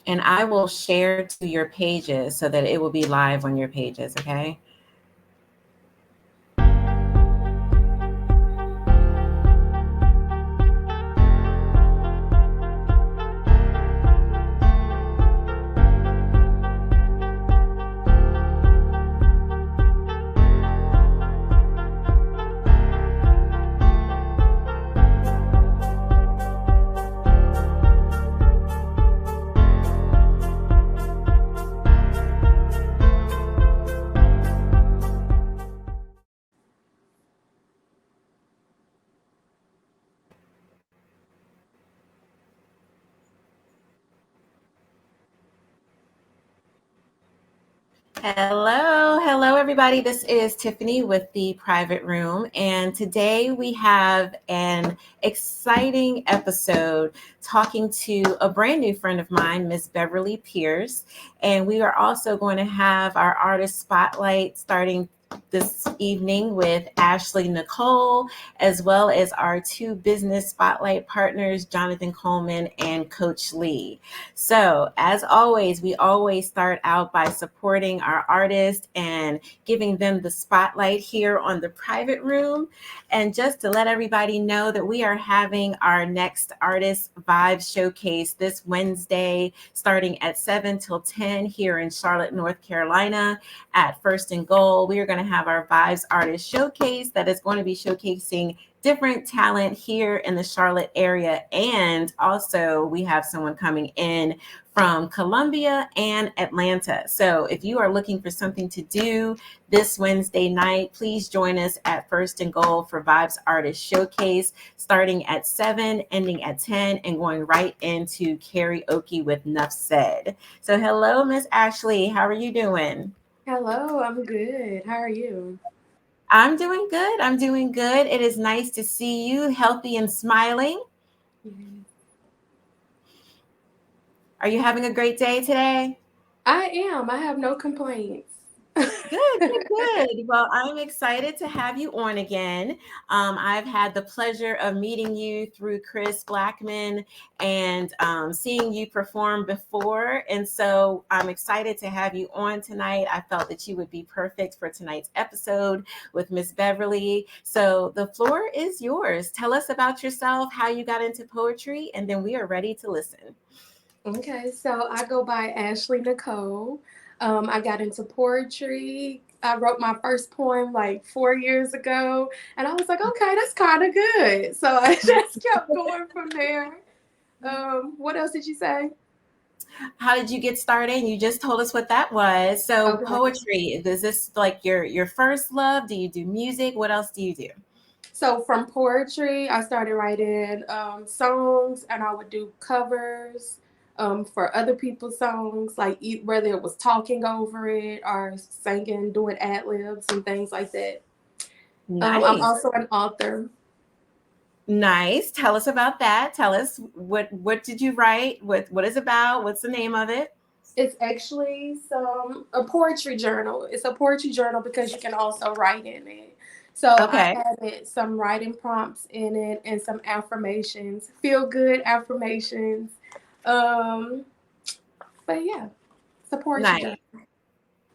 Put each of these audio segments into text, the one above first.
and I will share to your pages so that it will be live on your pages, okay? Hello, everybody. This is Tiffany with the Private Room, and today we have an exciting episode talking to a brand new friend of mine, Miss Beverly Pierce, and we are also going to have our artist spotlight starting this evening with Ashley Nicole, as well as our two business spotlight partners, Jonathan Coleman and Coach Lee. So, as always, we always start out by supporting our artists and giving them the spotlight here on the Private Room. And just to let everybody know that we are having our next Artist Vibes Showcase this Wednesday, starting at 7 till 10 here in Charlotte, North Carolina at First and Goal. We are going to have our Vibes Artist Showcase that is going to be showcasing different talent here in the Charlotte area. And also we have someone coming in from Columbia and Atlanta. So if you are looking for something to do this Wednesday night, please join us at First and Goal for Vibes Artist Showcase, starting at 7, ending at 10, and going right into karaoke with Nuff Said. So hello, Miss Ashley. How are you doing? Hello, I'm good. How are you? I'm doing good. I'm doing good. It is nice to see you healthy and smiling. Yes. Are you having a great day today? I am. I have no complaints. Good, good, good. Well, I'm excited to have you on again. I've had the pleasure of meeting you through Chris Blackman and seeing you perform before. And so I'm excited to have you on tonight. I felt that you would be perfect for tonight's episode with Miss Beverly. So the floor is yours. Tell us about yourself, how you got into poetry, and then we are ready to listen. Okay, so I go by Ashley Nicole. I got into poetry. I wrote my first poem like 4 years ago, and I was like, okay, that's kind of good. So I just kept going from there. What else did you say? How did you get started? You just told us what that was. So Okay. poetry, is this like your first love? Do you do music? What else do you do? So from poetry, I started writing songs, and I would do covers for other people's songs, like whether it was talking over it or singing, doing ad libs and things like that. I'm Nice. also an author. Nice. Tell us about that. Tell us what did you write? What is it about? What's the name of it? It's actually some a poetry journal. It's a poetry journal because you can also write in it. So I Okay. added some writing prompts in it and some affirmations, feel good affirmations. Um, but yeah, it's a poetry Nice. journal.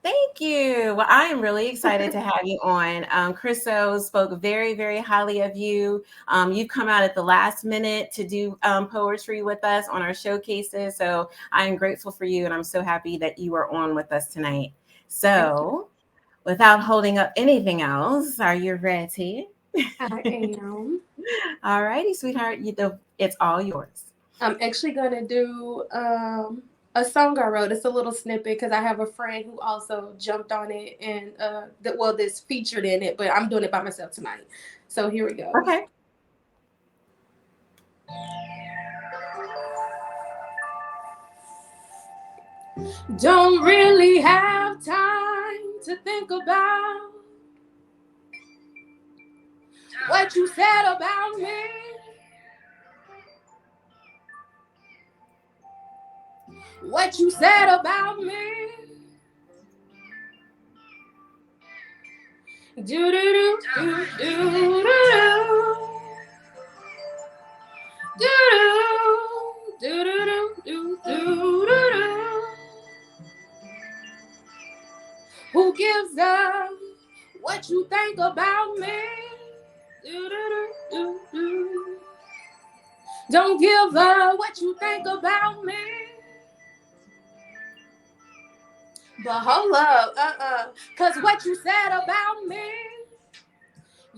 Thank you. Well, I am really excited to have you on. Chris spoke very, very highly of you. You've come out at the last minute to do poetry with us on our showcases. So I am grateful for you, and I'm so happy that you are on with us tonight. Thank you. So, without holding up anything else, are you ready? I am. All righty, sweetheart. It's all yours. I'm actually gonna do a song I wrote. It's a little snippet because I have a friend who also jumped on it and this featured in it, but I'm doing it by myself tonight. So here we go. Okay. Don't really have time to think about what you said about me. What you said about me. Do do do do do do do do do do do do do. What you think about me? Don't give up what you think about me. But hold up, cause what you said about me,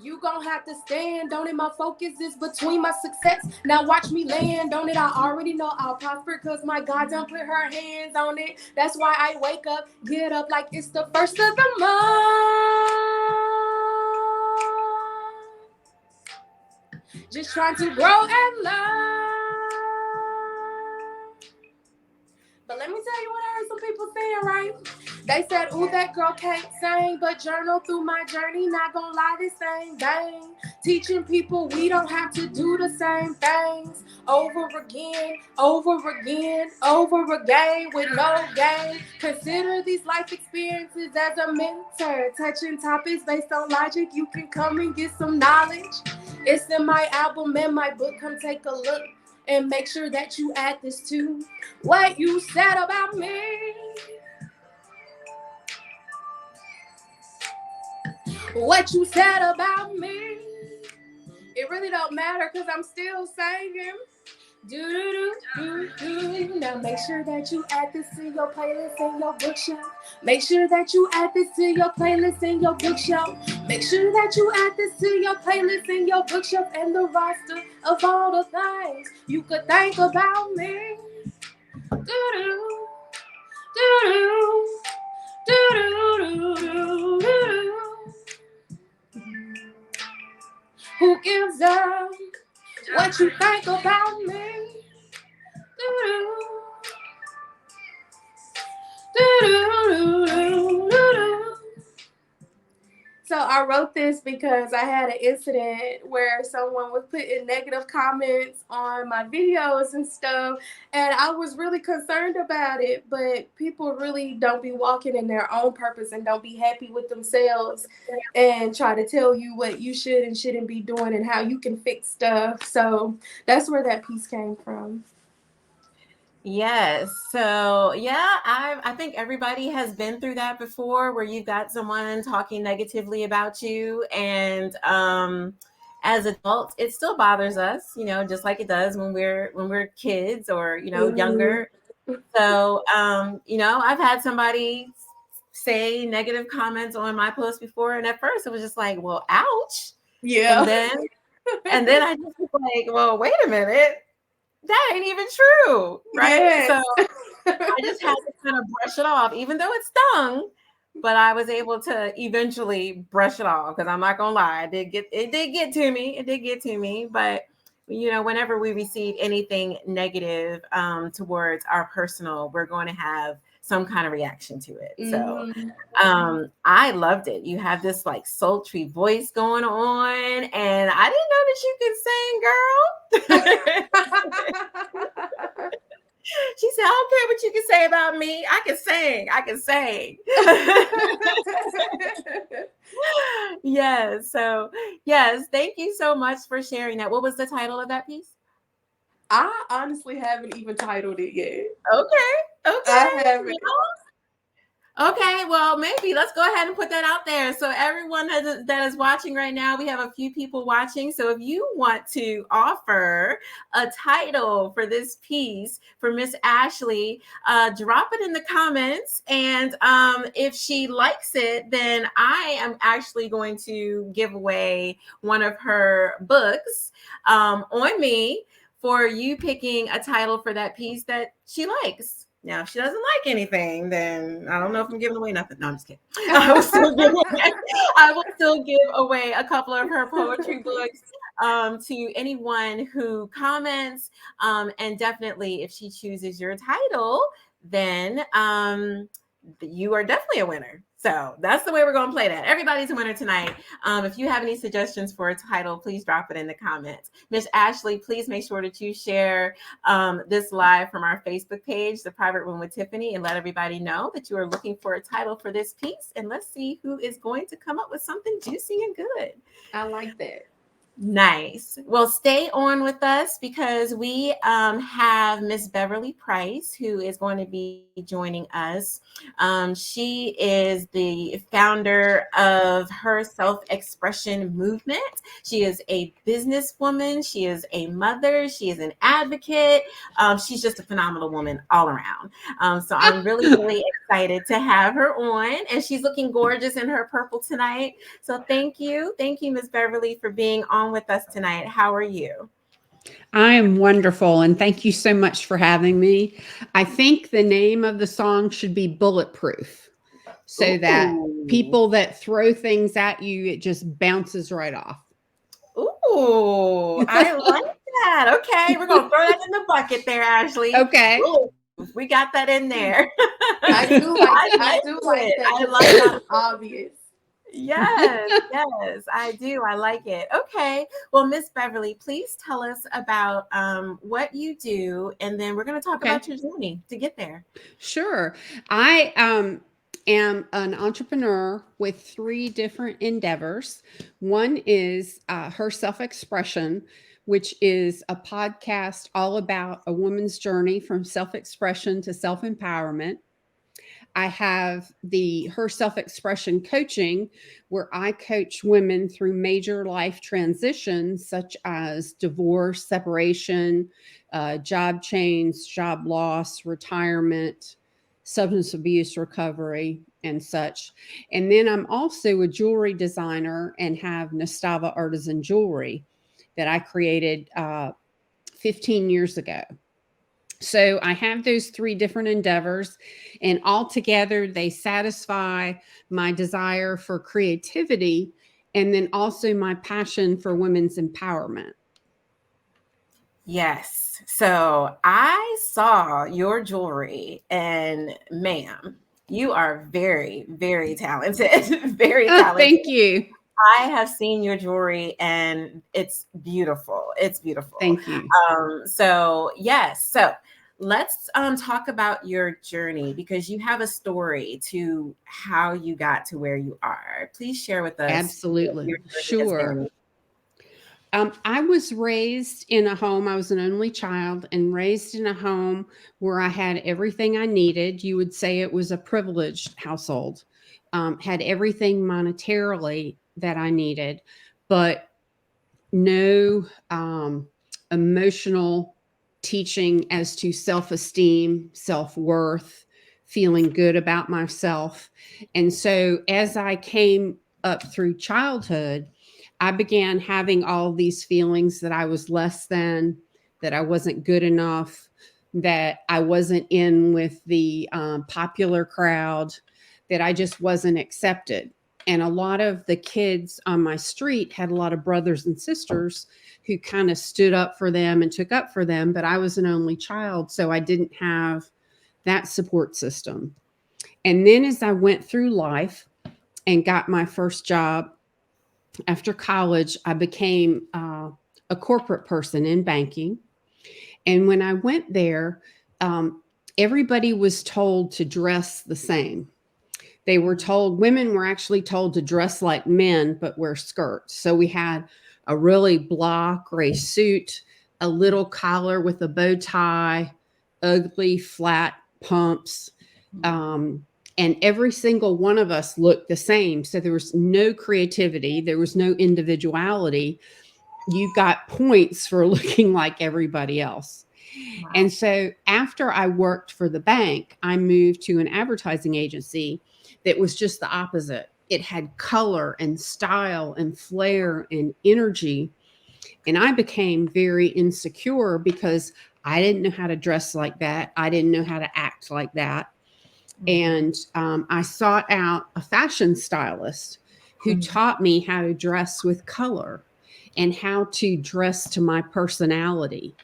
you gon' have to stand on it. My focus is between my success. Now watch me land on it. I already know I'll prosper cause my God done put her hands on it. That's why I wake up, get up like it's the first of the month. Just trying to grow and learn. But let me tell you what I heard some people saying, right? They said, ooh, that girl can't sing, but journal through my journey. Not gonna lie, this ain't vain. Teaching people we don't have to do the same things over again, over again with no gain. Consider these life experiences as a mentor. Touching topics based on logic, you can come and get some knowledge. It's in my album and my book. Come take a look and make sure that you add this to what you said about me. What you said about me. It really don't matter because I'm still singing. Do. Now make sure that you add this to your playlist in your bookshelf. Make sure that you add this to your playlist in your bookshelf. Make sure that you add this to your playlist in your bookshelf and the roster of all the things you could think about me. Who gives up what you think about me? So I wrote this because I had an incident where someone was putting negative comments on my videos and stuff, and I was really concerned about it, but people really don't be walking in their own purpose and don't be happy with themselves and try to tell you what you should and shouldn't be doing and how you can fix stuff. So that's where that piece came from. Yes. So yeah, I think everybody has been through that before where you've got someone talking negatively about you. And as adults, it still bothers us, just like it does when we're kids or, younger. So I've had somebody say negative comments on my post before, and at first it was just like, well, ouch. Yeah. And then I just was like, well, wait a minute. That ain't even true, right? Yes. So I just had to kind of brush it off, even though it stung, but I was able to eventually brush it off because I'm not gonna lie, it did get to me. But whenever we receive anything negative towards our personal, we're going to have some kind of reaction to it. So I loved it. You have this like sultry voice going on, and I didn't know that you could sing, girl. She said, I don't care what you can say about me. I can sing. Yes. So yes, thank you so much for sharing that. What was the title of that piece? I honestly haven't even titled it yet. Okay. I haven't. Okay, well, maybe let's go ahead and put that out there. So everyone that is watching right now, we have a few people watching. So if you want to offer a title for this piece for Miss Ashley, drop it in the comments. And if she likes it, then I am actually going to give away one of her books on me for you picking a title for that piece that she likes. Now, if she doesn't like anything, then I don't know if I'm giving away nothing. No, I'm just kidding. I will still give away a couple of her poetry books to anyone who comments. And definitely, if she chooses your title, then you are definitely a winner. So that's the way we're going to play that. Everybody's a winner tonight. If you have any suggestions for a title, please drop it in the comments. Miss Ashley, please make sure that you share this live from our Facebook page, The Private Room with Tiffany, and let everybody know that you are looking for a title for this piece. And let's see who is going to come up with something juicy and good. I like that. Nice. Well, stay on with us because we have Miss Beverly Price, who is going to be joining us. She is the founder of her self expression movement. She is a businesswoman, she is a mother, she is an advocate. She's just a phenomenal woman all around. So I'm really, really excited to have her on, and she's looking gorgeous in her purple tonight. So thank you. Thank you, Miss Beverly, for being on with us tonight. How are you? I am wonderful, and thank you so much for having me. I think the name of the song should be Bulletproof, so that Ooh. people that throw things at you, it just bounces right off. Ooh, I like that. Okay, we're gonna throw that in the bucket there, Ashley. Okay. Bulletproof. We got that in there. I I do like like it. that I because like it's it. not obvious. Yes, yes, I do. I like it. Okay. Well, Miss Beverly, please tell us about what you do, and then we're going to talk Okay. about your journey to get there. Sure. I am an entrepreneur with three different endeavors. One is Her Self Expression, which is a podcast all about a woman's journey from self expression to self empowerment. I have the Her Self Expression coaching, where I coach women through major life transitions such as divorce, separation, job change, job loss, retirement, substance abuse recovery, and such. And then I'm also a jewelry designer and have Nastava Artisan Jewelry that I created 15 years ago. So I have those three different endeavors, and altogether they satisfy my desire for creativity and then also my passion for women's empowerment. Yes. So I saw your jewelry, and ma'am, you are very, very talented. Very Oh, talented. thank you. I have seen your jewelry, and it's beautiful. It's beautiful. Thank you. So yes. So let's talk about your journey because you have a story to how you got to where you are. Please share with us what Absolutely. your journey has Sure. been. I was raised in a home. I was an only child and raised in a home where I had everything I needed. You would say it was a privileged household. Had everything monetarily that I needed, but no emotional teaching as to self esteem, self worth, feeling good about myself. And so as I came up through childhood, I began having all these feelings that I was less than, that I wasn't good enough, that I wasn't in with the popular crowd, that I just wasn't accepted. And a lot of the kids on my street had a lot of brothers and sisters who kind of stood up for them and took up for them, but I was an only child, so I didn't have that support system. And then as I went through life and got my first job after college, I became a corporate person in banking. And when I went there, um, everybody was told to dress the same. They were told, women were actually told to dress like men, but wear skirts. So we had a really blah gray suit, a little collar with a bow tie, ugly flat pumps. And every single one of us looked the same. So there was no creativity, there was no individuality. You got points for looking like everybody else. Wow. And so after I worked for the bank, I moved to an advertising agency that was just the opposite. It had color and style and flair and energy. And I became very insecure because I didn't know how to dress like that. I didn't know how to act like that. Mhm. And I sought out a fashion stylist who Mhm. taught me how to dress with color and how to dress to my personality.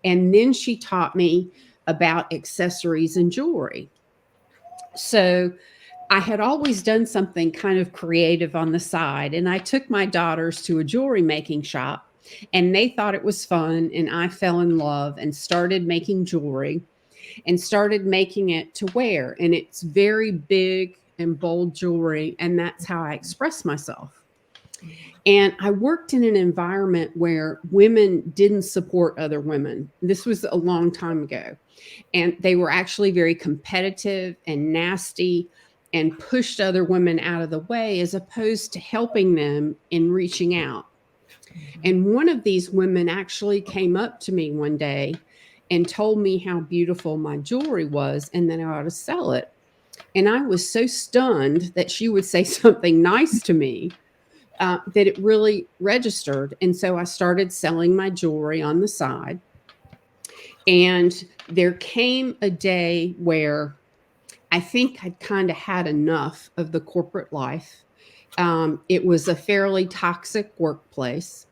And then she taught me about accessories and jewelry. So I had always done something kind of creative on the side. And I took my daughters to a jewelry making shop and they thought it was fun. And I fell in love and started making jewelry and started making it to wear. And it's very big and bold jewelry. And that's how I express myself. And I worked in an environment where women didn't support other women. This was a long time ago. And they were actually very competitive and nasty and pushed other women out of the way as opposed to helping them in reaching out. And one of these women actually came up to me one day and told me how beautiful my jewelry was and that I ought to sell it. And I was so stunned that she would say something nice to me that it really registered. And so I started selling my jewelry on the side. And there came a day where I think I'd kind of had enough of the corporate life. It was a fairly toxic workplace,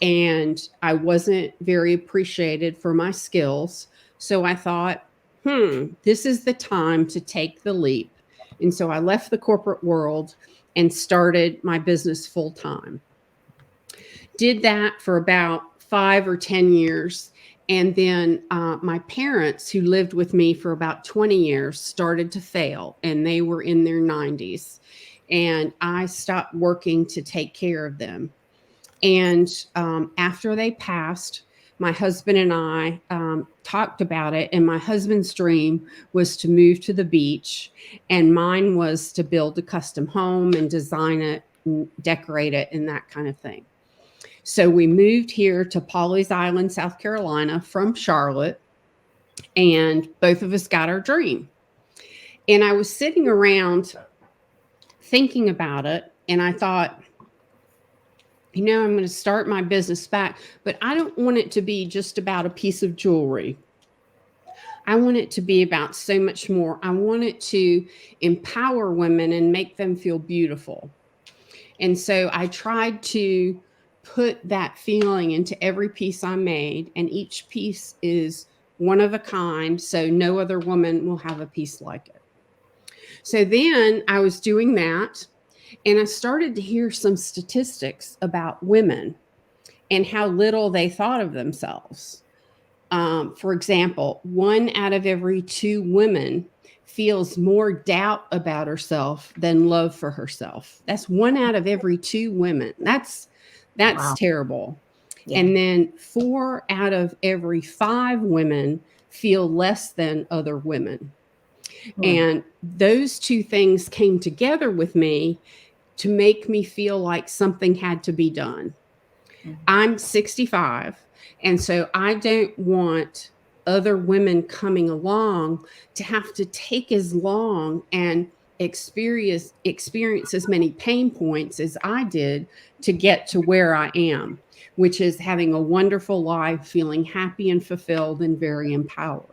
and I wasn't very appreciated for my skills. So I thought, this is the time to take the leap. And so I left the corporate world and started my business full time. Did that for about 5 or 10 years. And then my parents, who lived with me for about 20 years, started to fail, and they were in their 90s. And I stopped working to take care of them. And after they passed, my husband and I talked about it. And my husband's dream was to move to the beach, and mine was to build a custom home and design it and decorate it and that kind of thing. So we moved here to Pawleys Island, South Carolina from Charlotte, and both of us got our dream. And I was sitting around thinking about it, and I thought, I'm going to start my business back, but I don't want it to be just about a piece of jewelry. I want it to be about so much more. I want it to empower women and make them feel beautiful. And so I tried to put that feeling into every piece I made, and each piece is one of a kind, so no other woman will have a piece like it. So then I was doing that, and I started to hear some statistics about women and how little they thought of themselves. For example, 1 out of every 2 women feels more doubt about herself than love for herself. That's 1 out of every 2 women. That's Wow. terrible. Yeah. And then 4 out of every 5 women feel less than other women. And those 2 things came together with me to make me feel like something had to be done. I'm 65, and so I don't want other women coming along to have to take as long and experience as many pain points as I did to get to where I am, which is having a wonderful life, feeling happy and fulfilled and very empowered.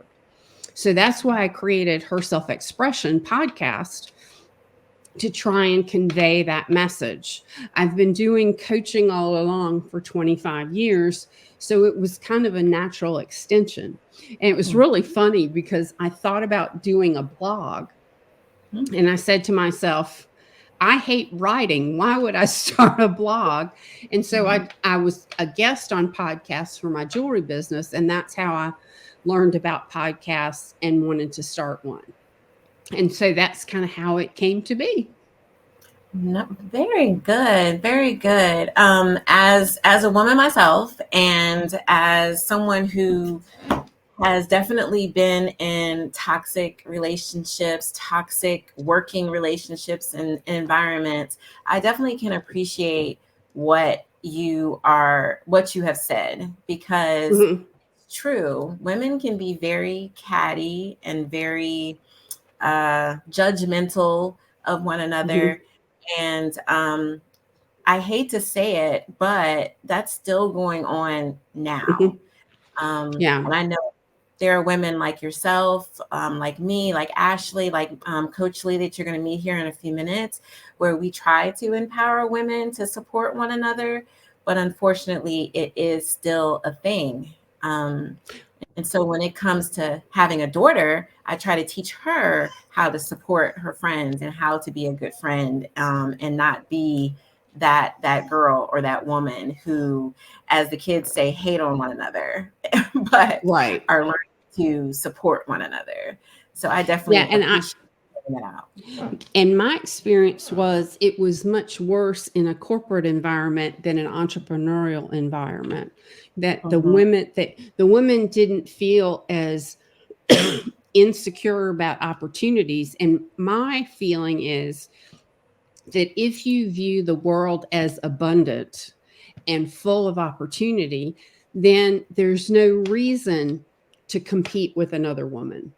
So that's why I created Her Self-Expression podcast, to try and convey that message. I've been doing coaching all along for 25 years, so it was kind of a natural extension. And it was really funny because I thought about doing a blog, and I said to myself, I hate writing. Why would I start a blog? And so I was a guest on podcasts for my jewelry business, and that's how I learned about podcasts and wanted to start one. And so that's kind of how it came to be. No, very good, very good. As a woman myself, and as someone who has definitely been in toxic relationships, toxic working relationships and environments, I definitely can appreciate what you have said, because it's true. Women can be very catty and very judgmental of one another. And I hate to say it, but that's still going on now. Yeah. And I know there are women like yourself, like me, like Ashley, like Coach Lee, that you're going to meet here in a few minutes, where we try to empower women to support one another. But unfortunately, it is still a thing. And so when it comes to having a daughter, I try to teach her how to support her friends and how to be a good friend, and not be that girl or that woman who, as the kids say, hate on one another, but Right. are learning to support one another. So I Yeah, definitely and appreciate. figuring it out. And my experience was it was much worse in a corporate environment than an entrepreneurial environment. That Mhm. the women didn't feel as insecure about opportunities. And my feeling is that if you view the world as abundant and full of opportunity, then there's no reason to compete with another woman.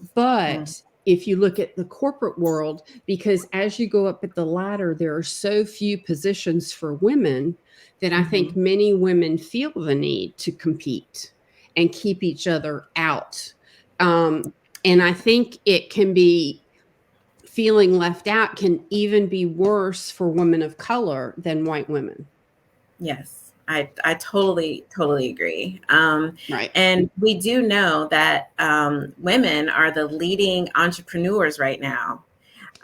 Mm. But if you look at the corporate world, because as you go up at the ladder, there are so few positions for women that I think Mhm. many women feel the need to compete and keep each other out. And I think it can be feeling left out can even be worse for women of color than white women. Yes, I totally agree. Right. And we do know that women are the leading entrepreneurs right now.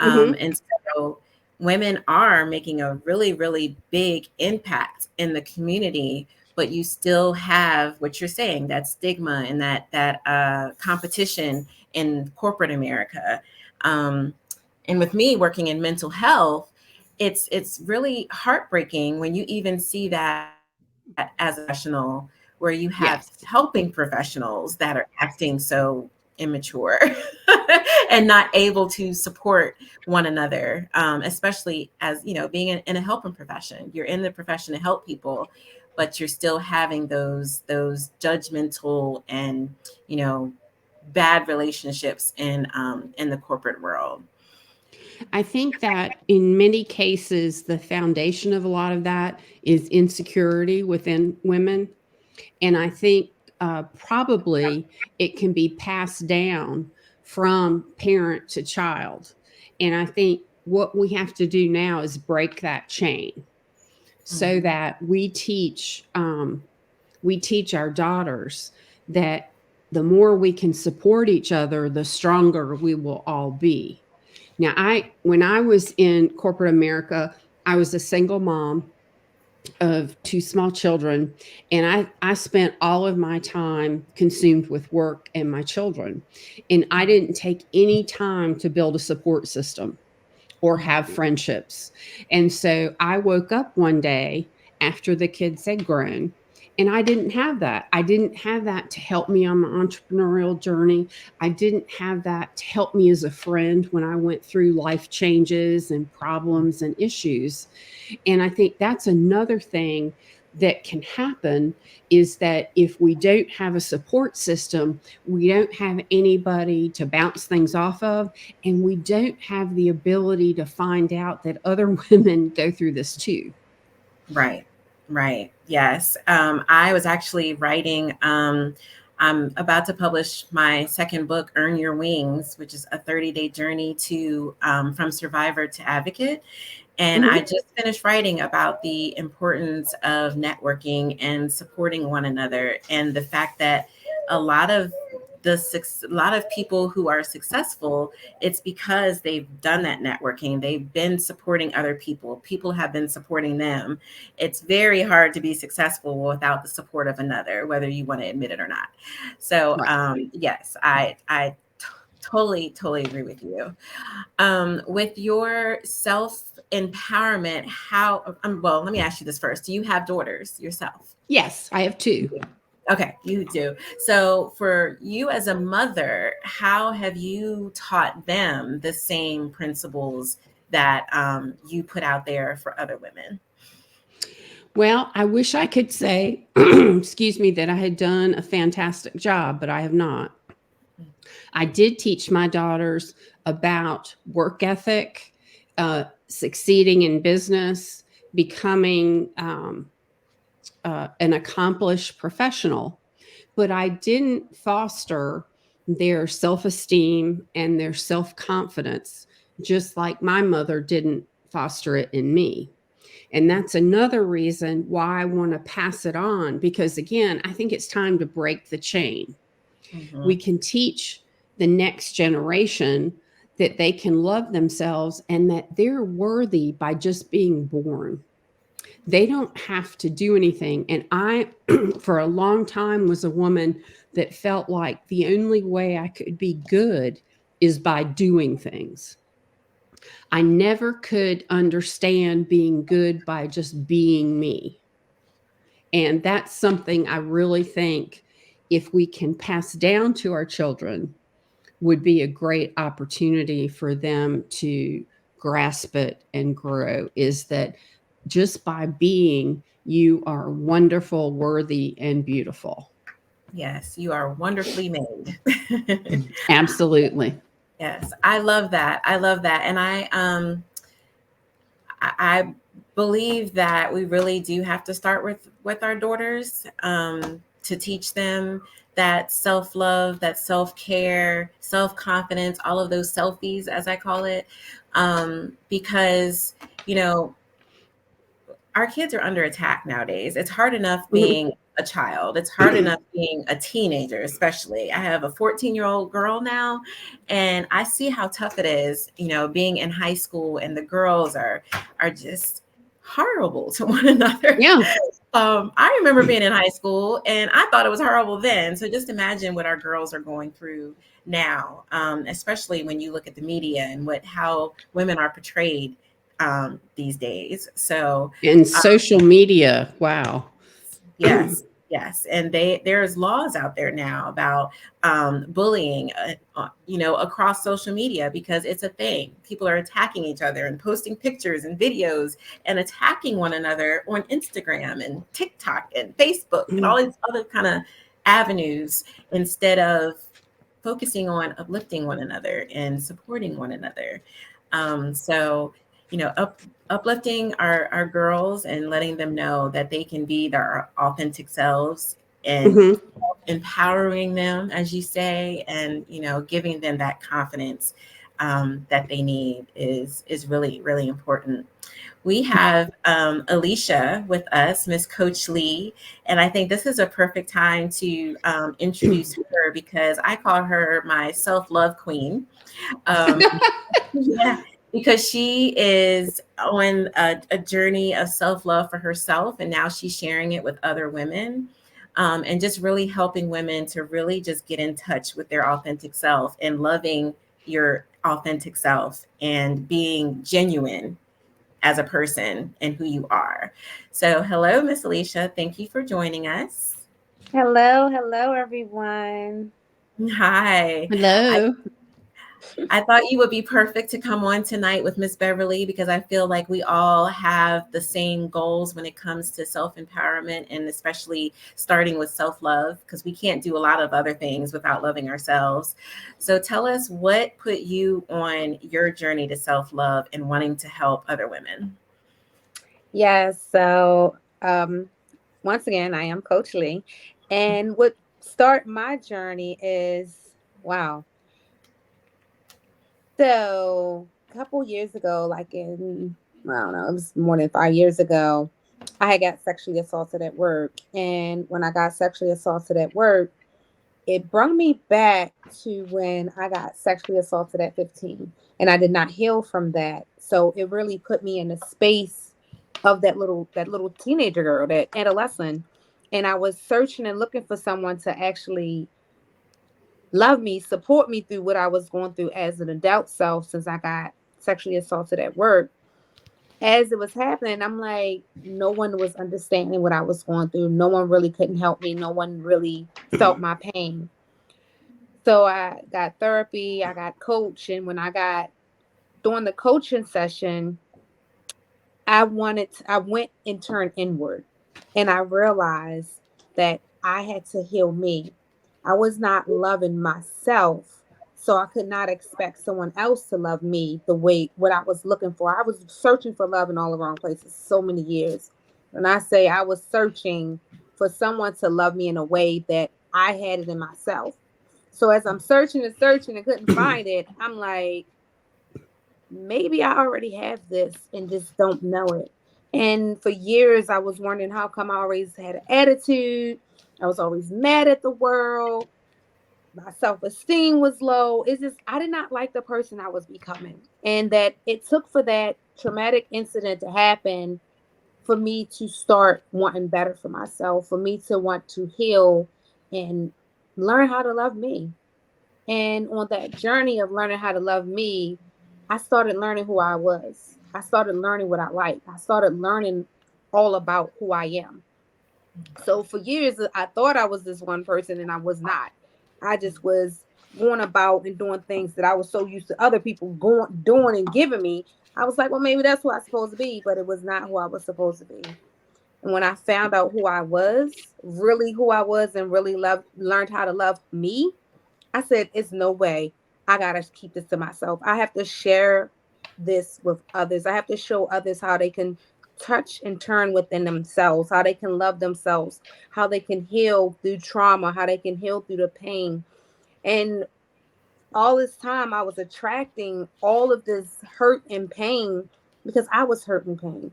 Mm-hmm. And so women are making a really big impact in the community, but you still have what you're saying, that stigma and that competition in corporate America. Um, and with me working in mental health, it's really heartbreaking when you even see that as a professional, where you have Yes. helping professionals that are acting so immature and not able to support one another, especially as being in a helping profession. You're in the profession to help people, but you're still having those judgmental and you know bad relationships in the corporate world. I think that in many cases, the foundation of a lot of that is insecurity within women. And I think probably it can be passed down from parent to child. And I think what we have to do now is break that chain so Hmm. that we teach our daughters that the more we can support each other, the stronger we will all be. Now, when I was in corporate America, I was a single mom of two small children, and I spent all of my time consumed with work and my children. And I didn't take any time to build a support system or have friendships. And so I woke up one day after the kids had grown, and I didn't have that. I didn't have that to help me on my entrepreneurial journey. I didn't have that to help me as a friend when I went through life changes and problems and issues. And I think that's another thing that can happen is that if we don't have a support system, we don't have anybody to bounce things off of, and we don't have the ability to find out that other women go through this too. Right, right. Yes. I was actually writing, I'm about to publish my second book, Earn Your Wings, which is a 30-day journey to from survivor to advocate. And I Mhm. just finished writing about the importance of networking and supporting one another, and the fact that a lot of a lot of people who are successful, it's because they've done that networking. They've been supporting other people. People have been supporting them. It's very hard to be successful without the support of another, whether you want to admit it or not. So, Right. yes, totally agree with you. With your self empowerment, how, well, let me ask you this first. Do you have daughters yourself? Yes, I have two. Okay, you do. So, for you as a mother, how have you taught them the same principles that you put out there for other women? Well, I wish I could say, excuse me, that I had done a fantastic job, but I have not. I did teach my daughters about work ethic, succeeding in business, becoming an accomplished professional, but I didn't foster their self esteem and their self confidence, just like my mother didn't foster it in me. And that's another reason why I want to pass it on because, again, I think it's time to break the chain. We Mm-hmm. can teach the next generation that they can love themselves and that they're worthy by just being born. They don't have to do anything. And I, for a long time, was a woman that felt like the only way I could be good is by doing things. I never could understand being good by just being me. And that's something I really think if we can pass down to our children would be a great opportunity for them to grasp it and grow, is that just by being, you are wonderful, worthy, and beautiful. Yes, you are wonderfully made. Absolutely. Yes, I love that. I love that. And I believe that we really do have to start with our daughters, to teach them that self-love, that self-care, self-confidence, all of those selfies, as I call it, because, you know, our kids are under attack nowadays. It's hard enough Mhm. being a child. It's hard enough being a teenager, especially. I have a 14-year-old girl now, and I see how tough it is, you know, being in high school, and the girls are just horrible to one another. Yeah. I remember being in high school, and I thought it was horrible then. So just imagine what our girls are going through now, especially when you look at the media and how women are portrayed, these days. So And social media. Wow. yes, yes, and there's laws out there now about, bullying, you know, across social media, because it's a thing. People are attacking each other and posting pictures and videos and attacking one another on Instagram and TikTok and Facebook and all these other kind of avenues, instead of focusing on uplifting one another and supporting one another. So, you know, uplifting our girls and letting them know that they can be their authentic selves, and Mhm. empowering them, as you say, and, you know, giving them that confidence, that they need is really, really important. We have, Alesah with us, Miss Coach Lee, and I think this is a perfect time to, introduce her, because I call her my self-love queen. Um, yeah, because she is on a journey of self-love for herself, and now she's sharing it with other women, and just really helping women to really just get in touch with their authentic self, and loving your authentic self, and being genuine as a person and who you are. So, hello, Miss Alesah. Thank you for joining us. Hello, hello, everyone. Hi. Hello. I thought you would be perfect to come on tonight with Miss Beverly, because I feel like we all have the same goals when it comes to self-empowerment, and especially starting with self-love, because we can't do a lot of other things without loving ourselves. So tell us, what put you on your journey to self-love and wanting to help other women? Yes, once again, I am Coach Lee. And what start my journey is wow. So a couple years ago, like in, I don't know, it was more than 5 years ago, I had got sexually assaulted at work. And when I got sexually assaulted at work, it brought me back to when I got sexually assaulted at 15, and I did not heal from that. So it really put me in the space of that little teenager girl, that adolescent. And I was searching and looking for someone to actually love me, support me through what I was going through as an adult self, since I got sexually assaulted at work. As it was happening, I'm like, no one was understanding what I was going through. No one really couldn't help me. No one really felt my pain. So I got therapy, I got coach, and when I got during the coaching session, I went and turned inward, and I realized that I had to heal me. I was not loving myself, so I could not expect someone else to love me the way what I was looking for. I was searching for love in all the wrong places so many years. When I say I was searching for someone to love me in a way that I had it in myself. So as I'm searching and searching and couldn't find it, I'm like, maybe I already have this and just don't know it. And for years, I was wondering how come I always had an attitude. I was always mad at the world. My self esteem was low. It's just, I did not like the person I was becoming. And that it took for that traumatic incident to happen for me to start wanting better for myself, for me to want to heal and learn how to love me. And on that journey of learning how to love me, I started learning who I was. I started learning what I like. I started learning all about who I am. So for years, I thought I was this one person and I was not. I just was going about and doing things that I was so used to other people doing and giving me. I was like, well, maybe that's who I'm supposed to be, but it was not who I was supposed to be. And when I found out who I was, really who I was, and really learned how to love me, I said, it's no way. I got to keep this to myself. I have to share this with others. I have to show others how they can touch and turn within themselves, how they can love themselves, how they can heal through trauma, how they can heal through the pain. And all this time, I was attracting all of this hurt and pain because I was hurt and pain.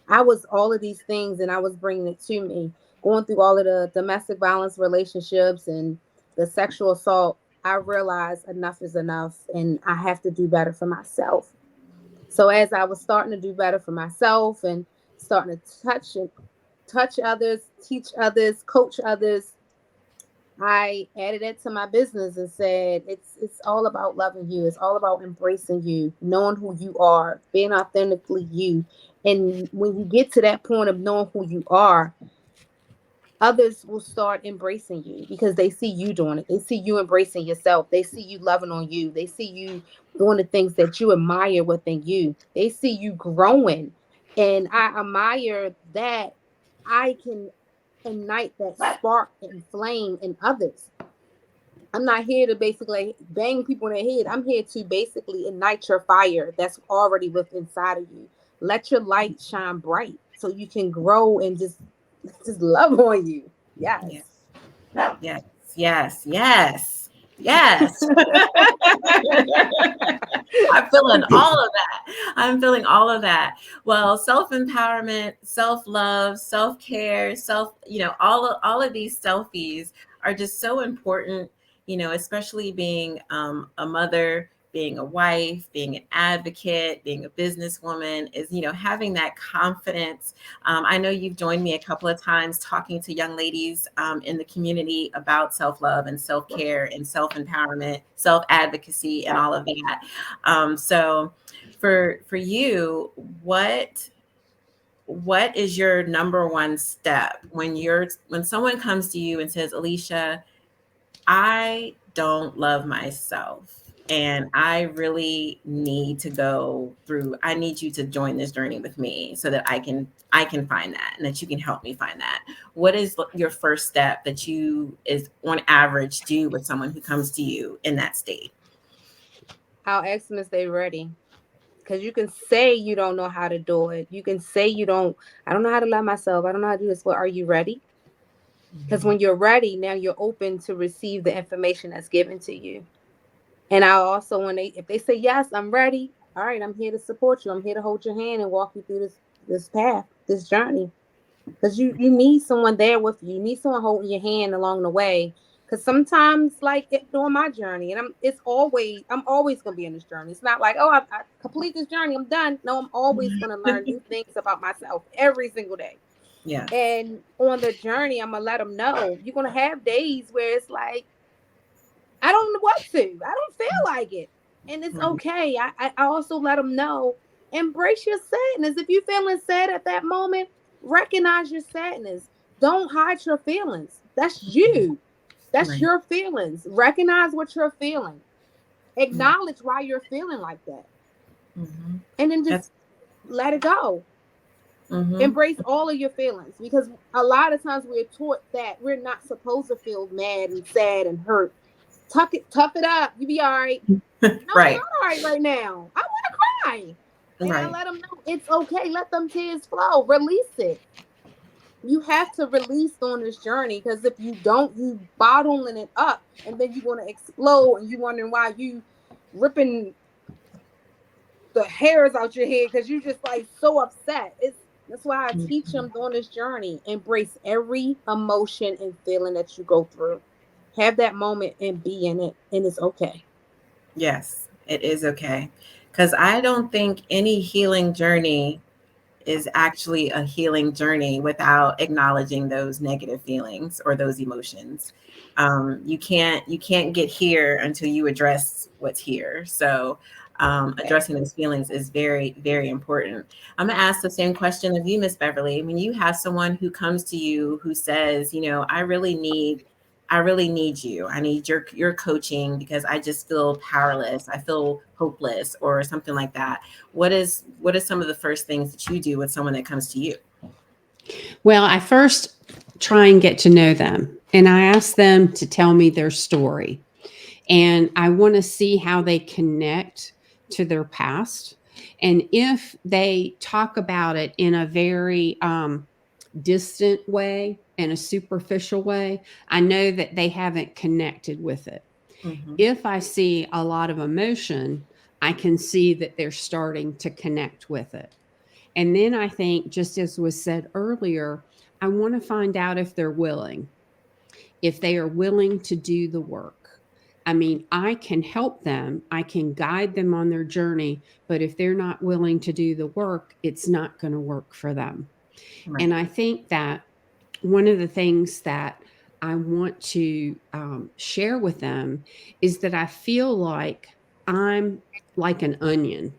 I was all of these things and I was bringing it to me, going through all of the domestic violence relationships and the sexual assault. I realized enough is enough and I have to do better for myself. So as I was starting to do better for myself and starting to touch others, teach others, coach others, I added it to my business and said it's all about loving you. It's all about embracing you, knowing who you are, being authentically you. And when you get to that point of knowing who you are, others will start embracing you because they see you doing it. They see you embracing yourself. They see you loving on you. They see you doing the things that you admire within you. They see you growing. And I admire that I can ignite that spark and flame in others. I'm not here to basically bang people in the head. I'm here to basically ignite your fire that's already within inside of you. Let your light shine bright so you can grow and just love on you. Yes. Yes, yes, yes, yes, yes. I'm feeling all of that. I'm feeling all of that. Well, self-empowerment, self-love, self-care, all of these selfies are just so important, especially being a mother, being a wife, being an advocate, being a businesswoman is, having that confidence. I know you've joined me a couple of times talking to young ladies in the community about self-love and self-care and self-empowerment, self-advocacy, and all of that. So for you, what is your number one step when someone comes to you and says, Alesah, I don't love myself and I really need to I need you to join this journey with me so that I can find that and that you can help me find that. What is your first step that you is on average do with someone who comes to you in that state? I'll ask them if they're ready. Because you can say you don't know how to do it. You can say I don't know how to love myself. I don't know how to do this. Well, are you ready? Because when you're ready, now you're open to receive the information that's given to you. And I also, if they say, yes, I'm ready. All right, I'm here to support you. I'm here to hold your hand and walk you through this path, this journey. Because you need someone there with you. You need someone holding your hand along the way. Because sometimes, like during my journey, and I'm always gonna be in this journey. It's not like, oh, I complete this journey, I'm done. No, I'm always gonna learn new things about myself every single day. Yeah. And on the journey, I'm gonna let them know you're gonna have days where it's like, I don't know what to. I don't feel like it, and it's okay. I also let them know, embrace your sadness. If you're feeling sad at that moment, recognize your sadness. Don't hide your feelings. That's you. That's your feelings. Recognize what you're feeling. Acknowledge why you're feeling like that. Mm-hmm. And then just let it go. Mm-hmm. Embrace all of your feelings, because a lot of times we're taught that we're not supposed to feel mad and sad and hurt. Tough it up. You be all right. No, Right. I'm not all right now. I want to cry. And I let them know it's okay. Let them tears flow. Release it. You have to release on this journey, because if you don't, you bottling it up, and then you're going to explode, and you wondering why you ripping the hairs out your head because you just like so upset. That's why I teach them on this journey. Embrace every emotion and feeling that you go through. Have that moment and be in it, and it's okay. Yes, it is okay. Because I don't think any healing journey is actually a healing journey without acknowledging those negative feelings or those emotions. You can't get here until you address what's here. So addressing those feelings is very, very important. I'm gonna ask the same question of you, Miss Beverly. When you have someone who comes to you who says, I really need you. I need your coaching because I just feel powerless. I feel hopeless or something like that. What is some of the first things that you do with someone that comes to you? Well, I first try and get to know them, and I ask them to tell me their story. And I want to see how they connect to their past. And if they talk about it in a very distant way and a superficial way, I know that they haven't connected with it. Hmm. If I see a lot of emotion, I can see that they're starting to connect with it. And then I think, just as was said earlier, I want to find out if they're willing, if they are willing to do the work. I mean, I can help them, I can guide them on their journey, but if they're not willing to do the work, it's not going to work for them. And Right. I think that one of the things that I want to share with them is that I feel like I'm like an onion.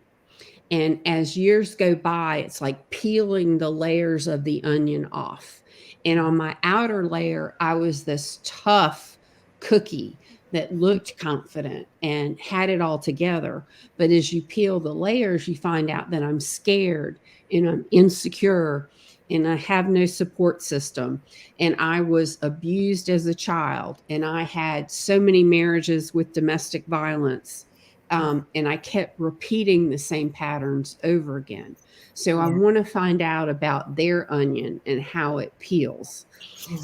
And as years go by, it's like peeling the layers of the onion off. And on my outer layer, I was this tough cookie that looked confident and had it all together. But as you peel the layers, you find out that I'm scared and I'm insecure and I have no support system. And I was abused as a child. And I had so many marriages with domestic violence, and I kept repeating the same patterns over again. So I Yeah. want to find out about their onion and how it peels.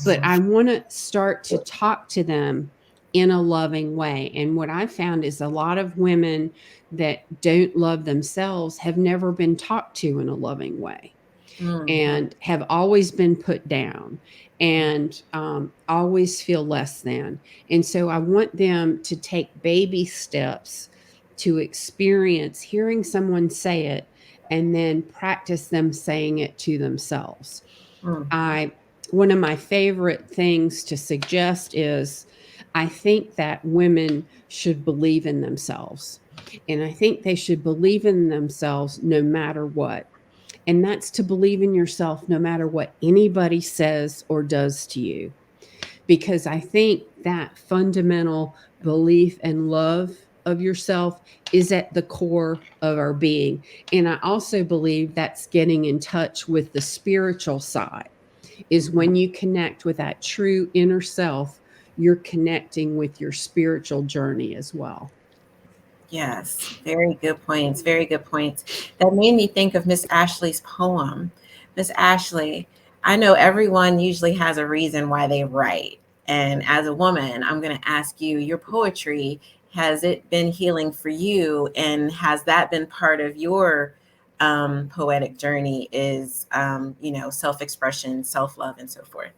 But Mhm. I want to start to talk to them in a loving way. And what I found is a lot of women that don't love themselves have never been talked to in a loving way Mhm. and have always been put down and always feel less than. And so I want them to take baby steps to experience hearing someone say it and then practice them saying it to themselves. Mhm. I One of my favorite things to suggest is I think that women should believe in themselves. And I think they should believe in themselves no matter what. And that's to believe in yourself no matter what anybody says or does to you. Because I think that fundamental belief and love of yourself is at the core of our being. And I also believe that's getting in touch with the spiritual side, is when you connect with that true inner self, you're connecting with your spiritual journey as well. Yes, very good points. Very good points. That made me think of Miss Ashley's poem. Miss Ashley, I know everyone usually has a reason why they write. And as a woman, I'm going to ask you, your poetry, has it been healing for you? And has that been part of your poetic journey is, self-expression, self-love, and so forth?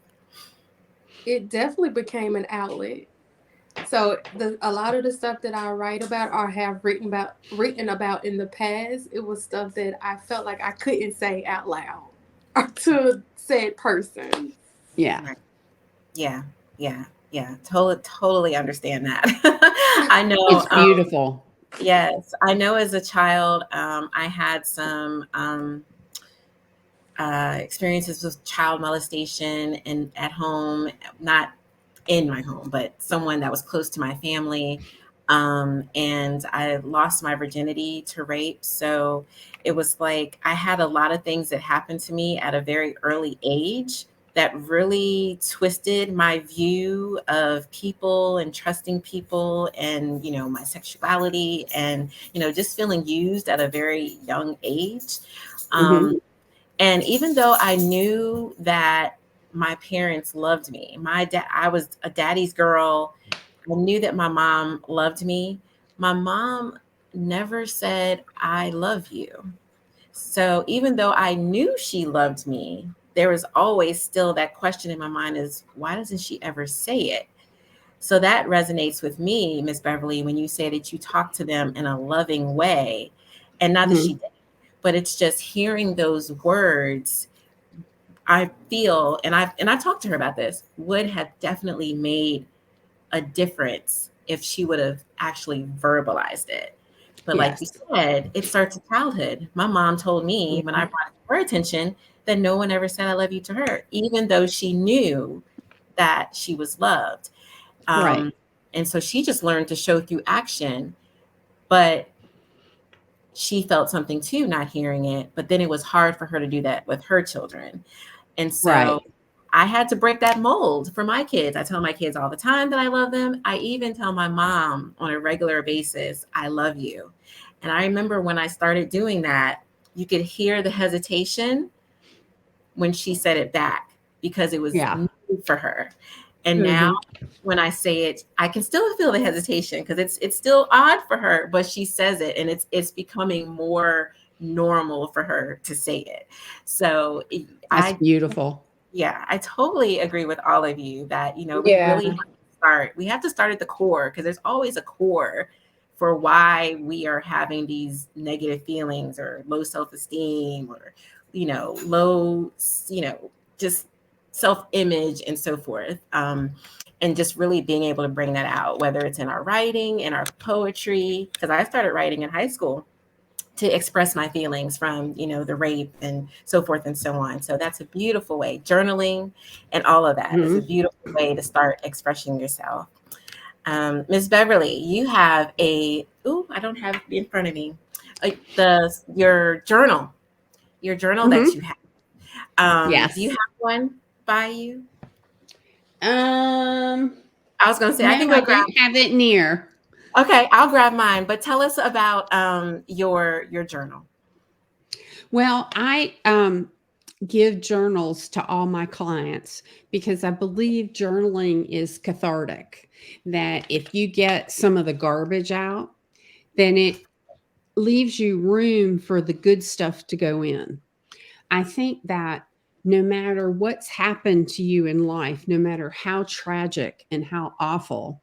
It definitely became an outlet. So a lot of the stuff that I write about or have written about in the past, it was stuff that I felt like I couldn't say out loud or to said person. Yeah, Right. Yeah, yeah, yeah. Totally understand that. I know. it's beautiful. Yes, I know. As a child, I had some experiences with child molestation and at home, not in my home, but someone that was close to my family. And I lost my virginity to rape. So it was like I had a lot of things that happened to me at a very early age that really twisted my view of people and trusting people and, my sexuality and, just feeling used at a very young age. Hmm. Um, and even though I knew that my parents loved me, I was a daddy's girl. I knew that my mom loved me. My mom never said, I love you. So even though I knew she loved me, there was always still that question in my mind is, why doesn't she ever say it? So that resonates with me, Miss Beverly, when you say that you talk to them in a loving way. And not that she Hmm. did, but it's just hearing those words. I feel, and I talked to her about this, would have definitely made a difference if she would have actually verbalized it. But like you Yes. said, it starts in childhood. My mom told me when I Mhm. brought it to her attention that no one ever said I love you to her, even though she knew that she was loved. Right. Um, and so she just learned to show through action, but she felt something too, not hearing it. But then it was hard for her to do that with her children. And so Right. I had to break that mold for my kids. I tell my kids all the time that I love them. I even tell my mom on a regular basis, I love you. And I remember when I started doing that, you could hear the hesitation when she said it back because it was Yeah. new for her. And now Hmm. when I say it, I can still feel the hesitation because it's still odd for her, but she says it and it's becoming more normal for her to say it. So That's I beautiful. yeah, I totally agree with all of you that, we Yeah. really have to start. We have to start at the core because there's always a core for why we are having these negative feelings or low self-esteem or, low, just self-image and so forth. And just really being able to bring that out, whether it's in our writing, in our poetry, because I started writing in high school to express my feelings from the rape and so forth and so on. So that's a beautiful way. Journaling and all of that is a Mhm. beautiful way to start expressing yourself. Ms. Beverly, you have I don't have it in front of me, your journal that you Mhm. have. Do you Yes. have one by you? Um, I was going to say I no, can I go grab. don't have it near. Okay, I'll grab mine. But tell us about your journal. Well, I give journals to all my clients because I believe journaling is cathartic. That if you get some of the garbage out, then it leaves you room for the good stuff to go in. I think that no matter what's happened to you in life, no matter how tragic and how awful,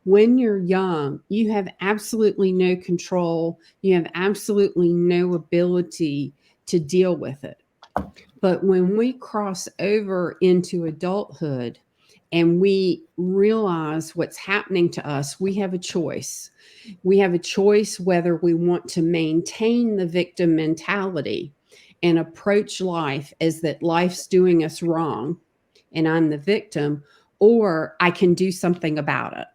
when you're young, you have absolutely no control. You have absolutely no ability to deal with it. But when we cross over into adulthood and we realize what's happening to us, we have a choice. We have a choice whether we want to maintain the victim mentality and approach life as that life's doing us wrong and I'm the victim, or I can do something about it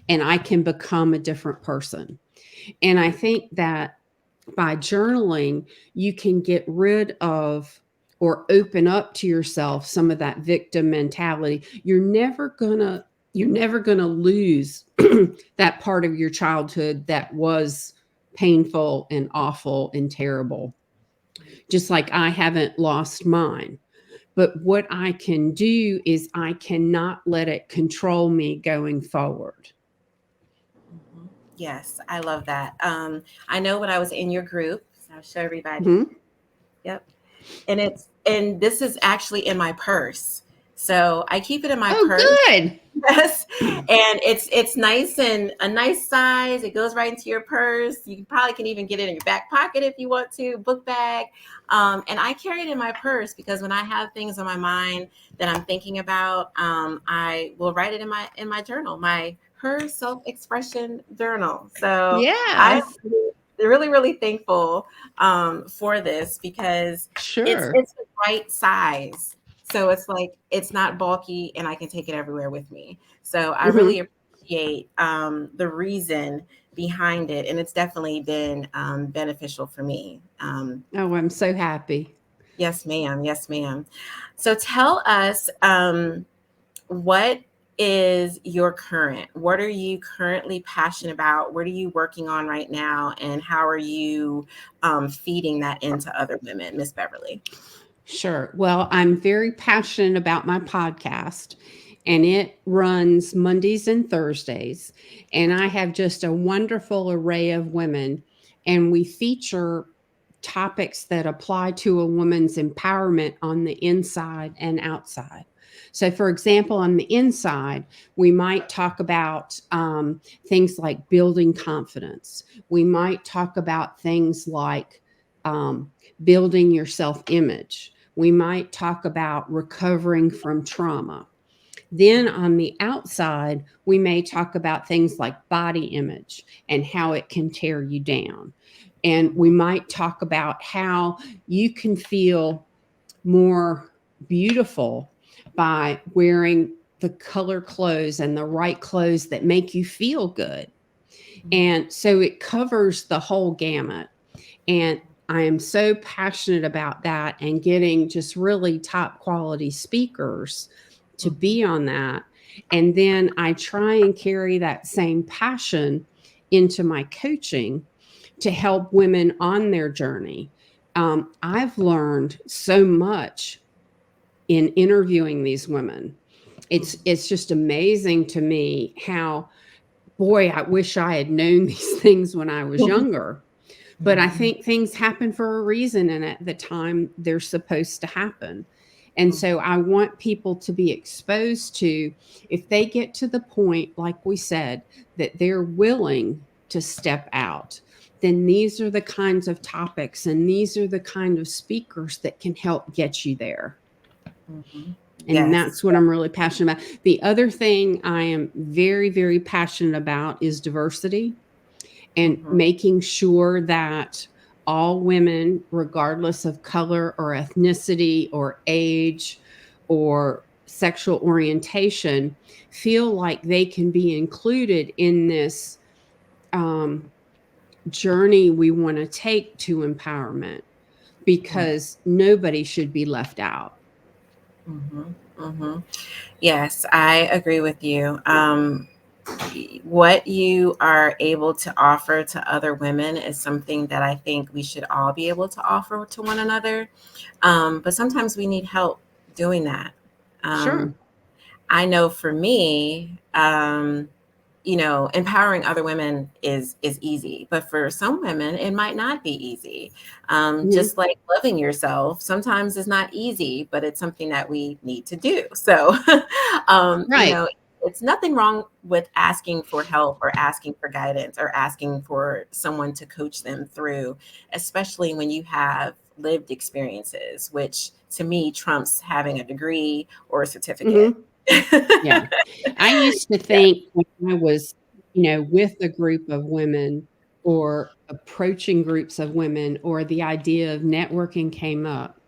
and I can become a different person. And I think that by journaling, you can get rid of or open up to yourself some of that victim mentality. You're never gonna lose that part of your childhood that was painful and awful and terrible. Just like I haven't lost mine. But what I can do is I cannot let it control me going forward. Mhm. Yes, I love that. I know when I was in your group, so I'll show everybody. Mhm. Yep. And this is actually in my purse. So I keep it in my Oh, purse. good. Yes. And it's nice and a nice size. It goes right into your purse. You probably can even get it in your back pocket if you want to, book bag. And I carry it in my purse because when I have things on my mind that I'm thinking about, I will write it in my journal, my her self-expression journal. So I'm Yes, really, really thankful for this because it's sure. it's the right size. So it's like it's not bulky and I can take it everywhere with me. So I really Mhm. appreciate the reason behind it, and it's definitely been beneficial for me. Oh, I'm so happy. Yes, ma'am. Yes, ma'am. So tell us, what is your current? What are you currently passionate about? What are you working on right now? And how are you feeding that into other women, Miss Beverly? Sure. Well, I'm very passionate about my podcast, and it runs Mondays and Thursdays. And I have just a wonderful array of women, and we feature topics that apply to a woman's empowerment on the inside and outside. So, for example, on the inside, we might talk about things like building confidence. We might talk about things like building your self-image. We might talk about recovering from trauma. Then on the outside, we may talk about things like body image and how it can tear you down. And we might talk about how you can feel more beautiful by wearing the color clothes and the right clothes that make you feel good. And so it covers the whole gamut. And I am so passionate about that and getting just really top quality speakers to be on that. And then I try and carry that same passion into my coaching to help women on their journey. I've learned so much in interviewing these women. It's just amazing to me how, boy, I wish I had known these things when I was younger. But I think things happen for a reason, and at the time they're supposed to happen. And so I want people to be exposed to, if they get to the point, like we said, that they're willing to step out, then these are the kinds of topics and these are the kind of speakers that can help get you there. And that's what I'm really passionate about. The other thing I am very, very passionate about is diversity and making sure that all women, regardless of color or ethnicity or age or sexual orientation, feel like they can be included in this journey we want to take to empowerment, because nobody should be left out. Yes, I agree with you. What you are able to offer to other women is something that I think we should all be able to offer to one another. But sometimes we need help doing that. Sure. I know for me, empowering other women is easy, but for some women, it might not be easy. Just like loving yourself, sometimes it's not easy, but it's something that we need to do. So, Right. it's nothing wrong with asking for help or asking for guidance or asking for someone to coach them through, especially when you have lived experiences, which to me trumps having a degree or a certificate. Yeah. I used to think when I was, with a group of women or approaching groups of women, or the idea of networking came up,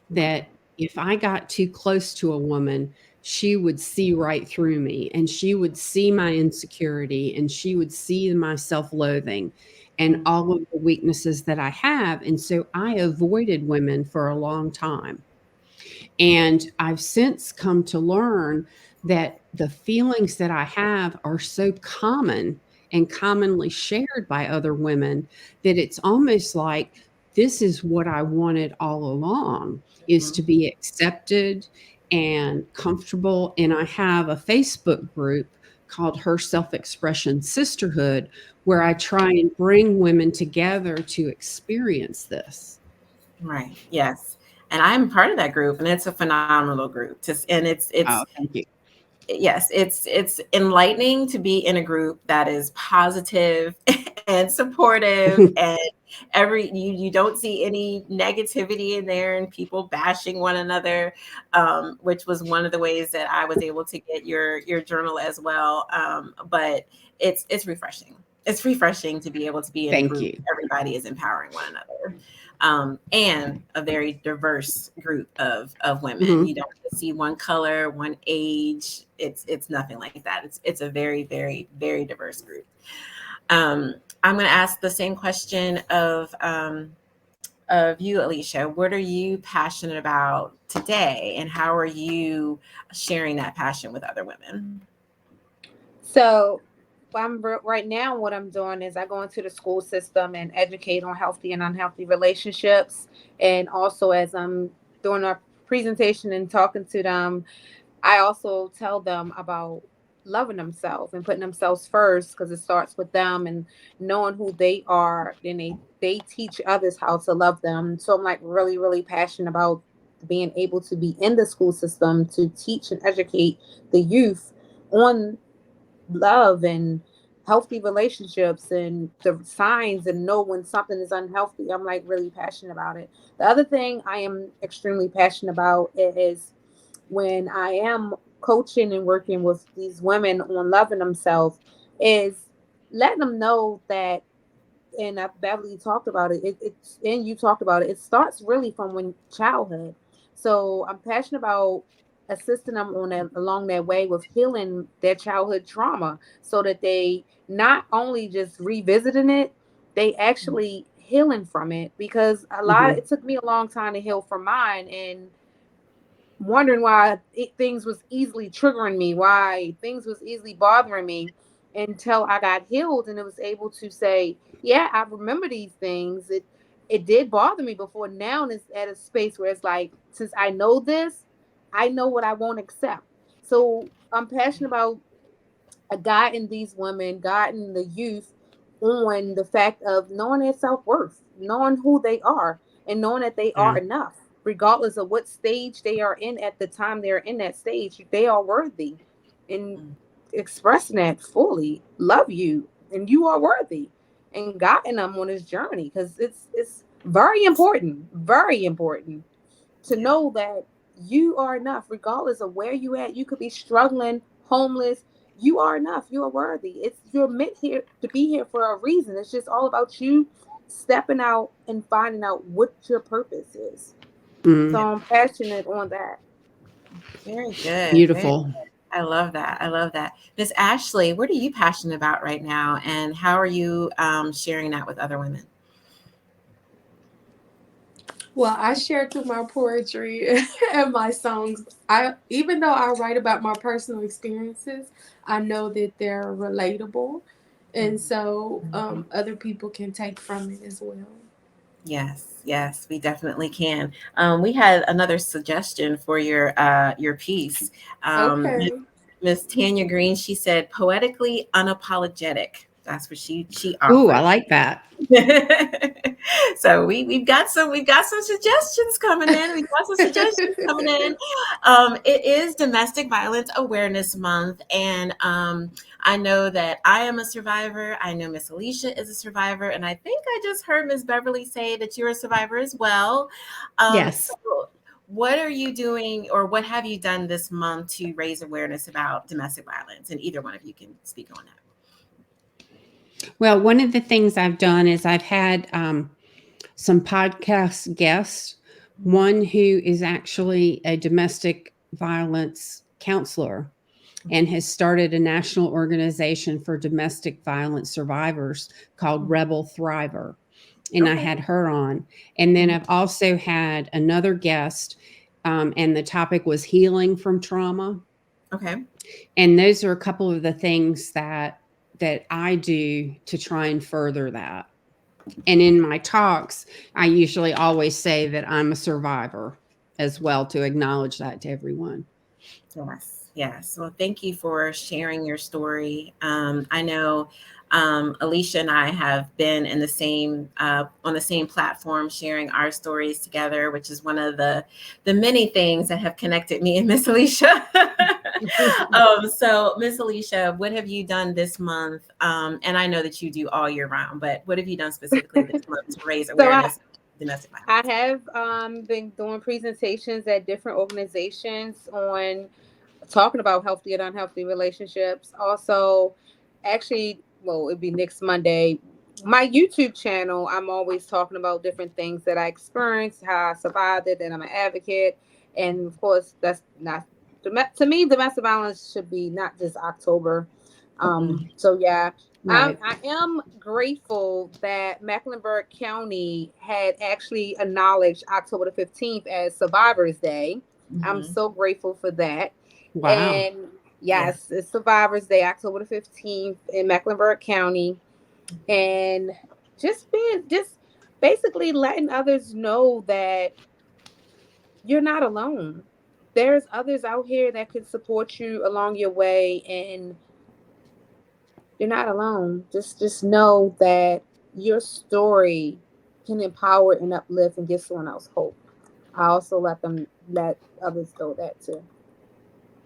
that if I got too close to a woman, she would see right through me, and she would see my insecurity, and she would see my self-loathing and all of the weaknesses that I have. And so I avoided women for a long time. And I've since come to learn that the feelings that I have are so common and commonly shared by other women that it's almost like this is what I wanted all along, is to be accepted and comfortable. And I have a Facebook group called Her Self-Expression Sisterhood, where I try and bring women together to experience this. Right. Yes. And I'm part of that group, and it's a phenomenal group. It's Oh, thank you. yes, it's enlightening to be in a group that is positive and supportive, and you don't see any negativity in there and people bashing one another, which was one of the ways that I was able to get your journal as well. But it's refreshing. It's refreshing to be able to be in a Thank group. you. Everybody is empowering one another. And a very diverse group of women. You don't see one color, one age. It's nothing like that. It's a very, very, very diverse group. I'm going to ask the same question of you, Alesah. What are you passionate about today, and how are you sharing that passion with other women? So right now, what I'm doing is I go into the school system and educate on healthy and unhealthy relationships. And also, as I'm doing a presentation and talking to them, I also tell them about loving themselves and putting themselves first, because it starts with them and knowing who they are. Then they teach others how to love them. So I'm like really, really passionate about being able to be in the school system to teach and educate the youth on love and healthy relationships and the signs and know when something is unhealthy. I'm like really passionate about it. The other thing I am extremely passionate about is when I am coaching and working with these women on loving themselves is letting them know that, and Beverly talked about it. It's and you talked about it. It starts really from when childhood. So I'm passionate about assisting them on that along that way with healing their childhood trauma, so that they not only just revisiting it, they actually healing from it. Because Mhm. it took me a long time to heal from mine, and wondering why things was easily triggering me, why things was easily bothering me, until I got healed and it was able to say, yeah, I remember these things. It did bother me before. Now it's at a space where it's like, since I know this, I know what I won't accept. So I'm passionate about guiding these women, guiding the youth on the fact of knowing their self worth, knowing who they are, and knowing that they are Yeah. enough, regardless of what stage they are in at the time they're in that stage. They are worthy, and expressing that fully, love you, and you are worthy, and guiding them on this journey, because it's very important to Yeah. know that you are enough, regardless of where you at. You could be struggling, homeless. You are enough. You are worthy. You're meant here to be here for a reason. It's just all about you stepping out and finding out what your purpose is. So Mm. I'm passionate on that. Very good. Very Beautiful. I love that. I love that. Miss Ashley, what are you passionate about right now? And how are you sharing that with other women? Well, I share through my poetry and my songs. I even though I write about my personal experiences, I know that they're relatable, and so other people can take from it as well. Yes, yes, we definitely can. We had another suggestion for your piece. Okay. Miss Tanya Green, she said poetically unapologetic. That's what she Ooh, I offered. like that. So we've got some suggestions coming in. We've got some suggestions coming in. It is Domestic Violence Awareness Month, and I know that I am a survivor. I know Miss Alicia is a survivor, and I think I just heard Miss Beverly say that you're a survivor as well. Yes. So what are you doing, or what have you done this month to raise awareness about domestic violence? And either one of you can speak on that. Well, one of the things I've done is I've had some podcast guests, one who is actually a domestic violence counselor and has started a national organization for domestic violence survivors called Rebel Thriver. And I Okay. had her on. And then I've also had another guest, and the topic was healing from trauma. Okay. And those are a couple of the things that I do to try and further that. And in my talks, I usually always say that I'm a survivor as well, to acknowledge that to everyone. Yes, yes. Well, thank you for sharing your story. I know Alicia and I have been in the same on the same platform, sharing our stories together, which is one of the many things that have connected me and Miss Alicia. So, Miss Alicia, what have you done this month? And I know that you do all year round, but what have you done specifically this month to raise So I awareness of domestic I violence? have been doing presentations at different organizations on talking about healthy and unhealthy relationships. Also, actually, well, it'd be next Monday. My YouTube channel, I'm always talking about different things that I experienced, how I survived it, and I'm an advocate. And of course, that's not to me. Domestic violence should be not just October. Mhm. So yeah, Right. I am grateful that Mecklenburg County had actually acknowledged October the 15th as Survivors Day. I'm Mhm. so grateful for that. Wow. And Yeah. yes, it's Survivors Day, October the 15th in Mecklenburg County. And just basically letting others know that you're not alone. There's others out here that can support you along your way, and you're not alone. Just know that your story can empower and uplift and give someone else hope. I also let others know that too.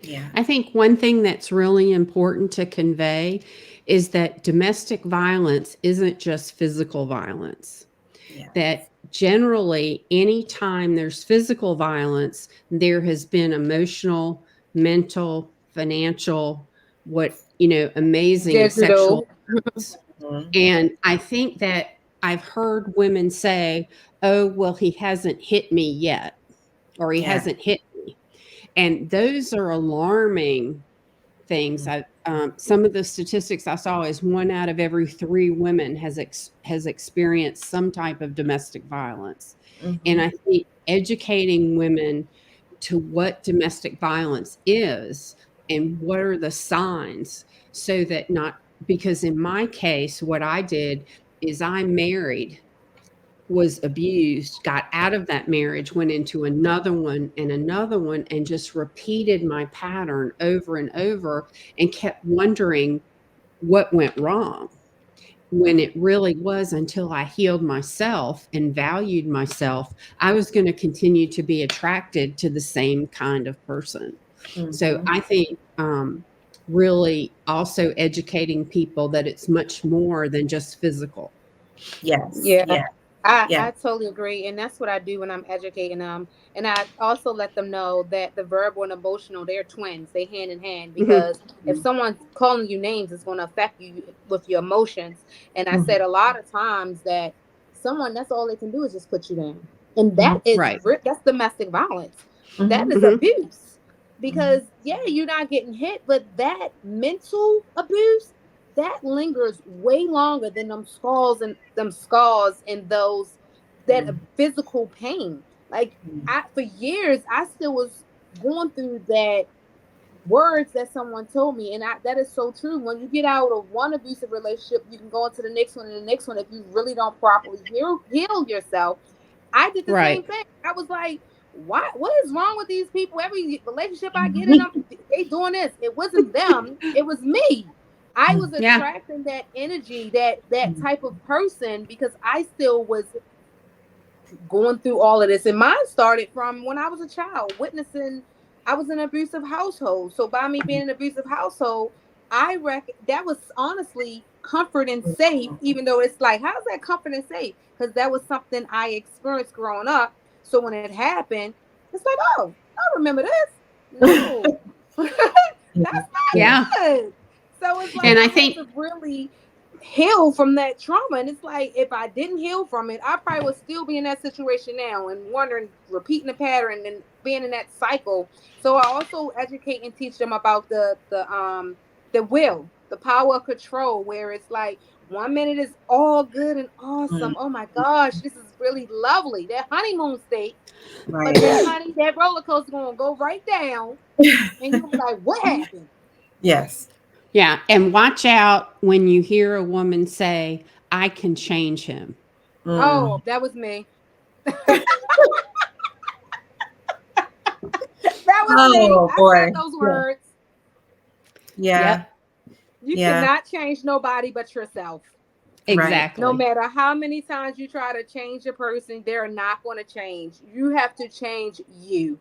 Yeah. I think one thing that's really important to convey is that domestic violence isn't just physical violence. Yeah. That generally, anytime there's physical violence, there has been emotional, mental, financial, amazing sexual. Digital. Mhm. And I think that I've heard women say, oh, well, he hasn't hit me yet, or he Yeah. hasn't hit me. And those are alarming things. Some of the statistics I saw is 1 out of every 3 women has experienced some type of domestic violence, and Mhm. I think educating women to what domestic violence is and what are the signs, so that not because in my case, what I did is I married, was abused, got out of that marriage, went into another one, and just repeated my pattern over and over and kept wondering what went wrong when it really was until I healed myself and valued myself, I was going to continue to be attracted to the same kind of person. So Mhm. I think really also educating people that it's much more than just physical. Yes. Yeah, Yeah. Yeah. I totally agree. And that's what I do when I'm educating them. And I also let them know that the verbal and emotional, they're twins, they hand in hand. Mhm. Because if someone's calling you names, it's going to affect you with your emotions. And I Mhm. said a lot of times that someone, that's all they can do is just put you down. And Mhm. Right. that's domestic violence. That Mhm. is Mhm. abuse. Mhm. Because yeah, you're not getting hit, but that mental abuse, that lingers way longer than them scars and those that Mhm. physical pain. Like Mhm. I for years I still was going through that words that someone told me, and that is so true. When you get out of one abusive relationship, you can go into the next one and the next one if you really don't properly heal yourself. I did the same Right. thing. I was like, what is wrong with these people? Every relationship I get in, they doing this. It wasn't them, it was me. I was Yeah. attracting that energy, that type of person, because I still was going through all of this. And mine started from when I was a child, witnessing. I was in an abusive household. So by me being in an abusive household, I reckon that was honestly comfort and safe, even though it's like, how's that comfort and safe? Because that was something I experienced growing up. So when it happened, it's like, oh, I remember this. No, that's Mhm. not Yeah. Yeah. good. So it's like And I I had think to really heal from that trauma. And it's like, if I didn't heal from it, I probably would still be in that situation now and wondering, repeating the pattern and being in that cycle. So I also educate and teach them about the will, the power of control, where it's like 1 minute is all good and awesome. Mhm. Oh my gosh, this is really lovely. That honeymoon state. But then Right. honey, that roller coaster gonna go right down and you'll be like, what happened? Yes. yeah, and watch out when you hear a woman say, I can change him. Mm. Oh, that was me. That was me. Oh I boy. said those Yeah. words. Yeah. Yep, You Yeah. cannot change nobody but yourself. Right. No exactly. matter how many times you try to change a person, they're not going to change. You have to change you.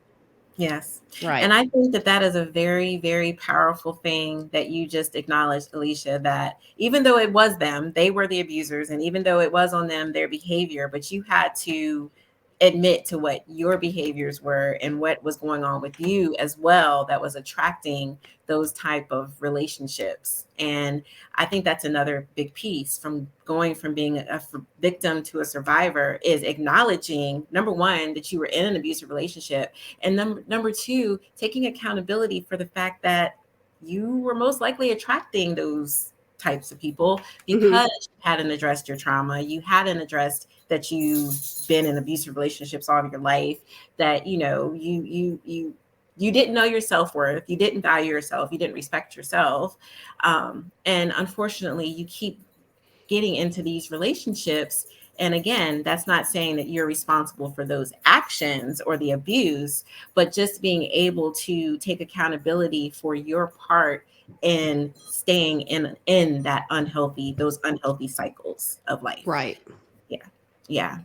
Yes. Right. And I think that that is a very, very powerful thing that you just acknowledged, Alesah, that even though it was them, they were the abusers, and even though it was on them, their behavior, but you had to admit to what your behaviors were and what was going on with you as well that was attracting those type of relationships. And I think that's another big piece from going from being a victim to a survivor is acknowledging, number one, that you were in an abusive relationship, and number two, taking accountability for the fact that you were most likely attracting those types of people Hmm. because you hadn't addressed your trauma. You hadn't addressed that you've been in abusive relationships all of your life, that, you didn't know your self-worth. You didn't value yourself. You didn't respect yourself. And unfortunately, you keep getting into these relationships. And again, that's not saying that you're responsible for those actions or the abuse, but just being able to take accountability for your part in staying in those unhealthy cycles of life. Right. Yeah. Yeah.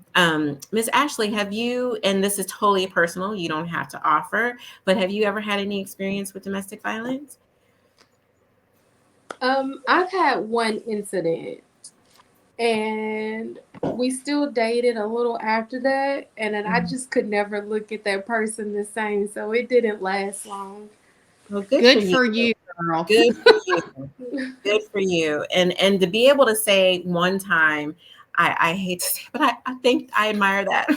Miss Ashley, have you, and this is totally personal, you don't have to offer, but have you ever had any experience with domestic violence? I've had one incident, and we still dated a little after that, and then I just could never look at that person the same, so it didn't last long. Well, good for Good you. for you, girl. Good for you. Good for you. And to be able to say one time, I hate to say it, but I think I admire that.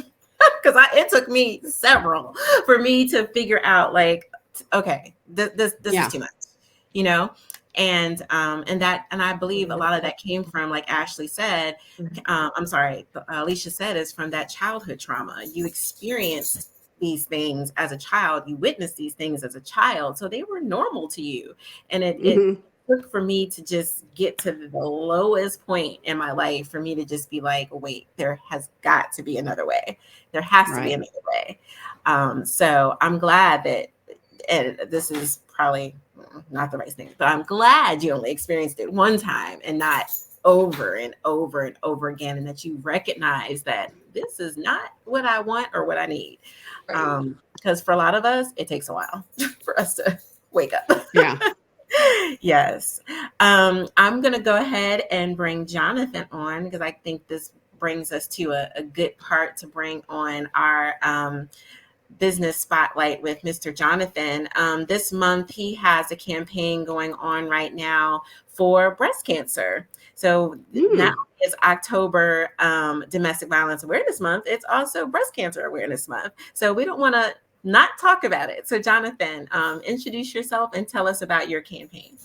Because it took me several for me to figure out, like, okay, this is Yeah. too much, you know. And I believe a lot of that came from, like Ashley said, I'm sorry, Alicia said, is from that childhood trauma. You experienced these things as a child, you witnessed these things as a child, so they were normal to you. And it Hmm. took for me to just get to the lowest point in my life for me to just be like, wait, there has got to be another way. There has to be Right. another way. So I'm glad that, and this is probably not the right thing, but I'm glad you only experienced it one time and not over and over and over again, and that you recognize that this is not what I want or what I need. Because for a lot of us, it takes a while for us to wake up. Yeah. Yes. I'm going to go ahead and bring Jonathan on, because I think this brings us to a good part to bring on our business spotlight with Mr. Jonathan. This month, he has a campaign going on right now for breast cancer. So not Mm. only is October Domestic Violence Awareness Month, it's also Breast Cancer Awareness Month. So we don't want to not talk about it. So Jonathan, introduce yourself and tell us about your campaign.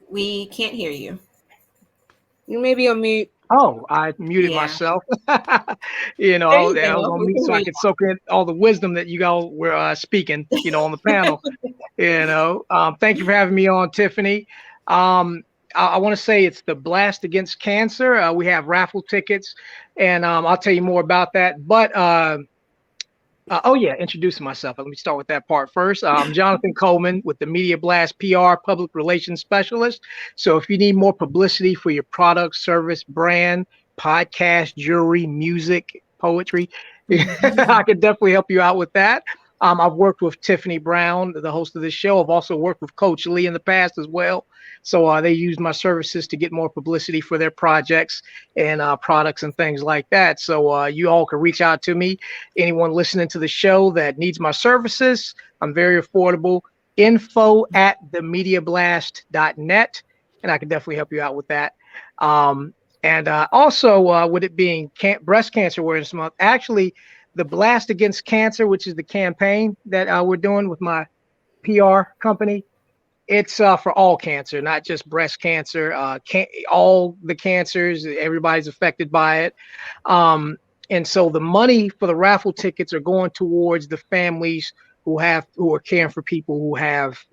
We can't hear you. You may be on mute. Oh, I muted Yeah. myself. There you I was go. on We mute can so hear I you. could soak in all the wisdom that you all were speaking, on the panel. Thank you for having me on, Tiffany. Um, I want to say it's the Blast Against Cancer. We have raffle tickets, and I'll tell you more about that. But oh yeah, introducing myself. Let me start with that part first. I'm Jonathan Coleman with the Media Blast PR Public Relations Specialist. So if you need more publicity for your product, service, brand, podcast, jewelry, music, poetry, I could definitely help you out with that. I've worked with Tiffany Brown, the host of this show. I've also worked with Coach Lee in the past as well. So they use my services to get more publicity for their projects and products and things like that. So you all can reach out to me. Anyone listening to the show that needs my services, I'm very affordable. info@themediablast.net, and I can definitely help you out with that. And also, with it being Breast Cancer Awareness Month, actually, the Blast Against Cancer, which is the campaign that we're doing with my PR company, it's for all cancer, not just breast cancer. All the cancers, everybody's affected by it. Um, and so the money for the raffle tickets are going towards the families who are caring for people who have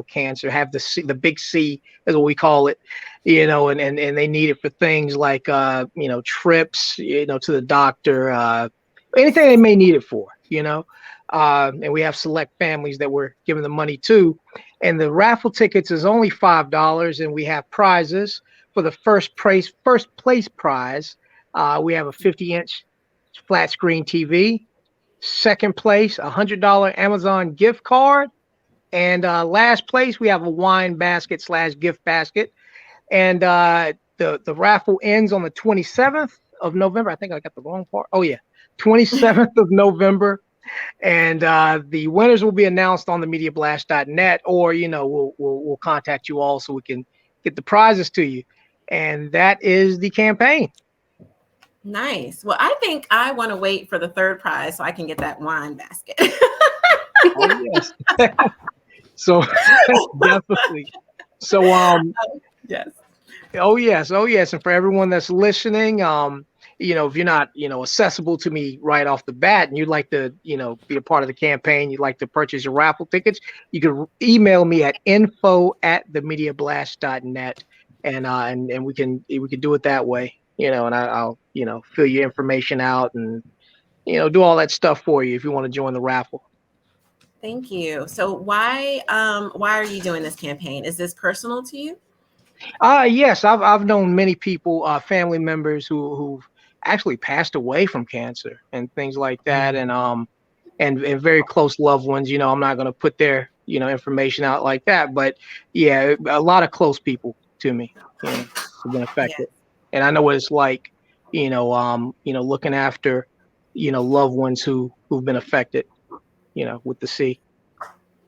cancer, have the big C is what we call it, and they need it for things like trips, to the doctor, anything they may need it for, and we have select families that we're giving the money to. And the raffle tickets is only $5, and we have prizes. For the first place prize, we have a 50-inch flat screen TV. Second place, $100 Amazon gift card. And last place, we have a wine basket / gift basket. And the raffle ends on the 27th of November. I think I got the wrong part. Oh yeah, 27th of November. And the winners will be announced on the mediablast.net, or we'll contact you all so we can get the prizes to you. And that is the campaign. Nice. Well, I think I want to wait for the third prize so I can get that wine basket. Oh yes. So definitely. So Yes. oh yes, and for everyone that's listening, if you're not, accessible to me right off the bat, and you'd like to, be a part of the campaign, you'd like to purchase your raffle tickets, you can email me at info@themediablast.net, and we can do it that way, and I'll fill your information out and do all that stuff for you if you want to join the raffle. Thank you. So why are you doing this campaign? Is this personal to you? Yes, I've known many people, family members who've actually passed away from cancer and things like that, and very close loved ones. I'm not going to put their information out like that, but yeah, a lot of close people to me, have been Yeah. affected, and I know what it's like, looking after, loved ones who've been affected, with the sea.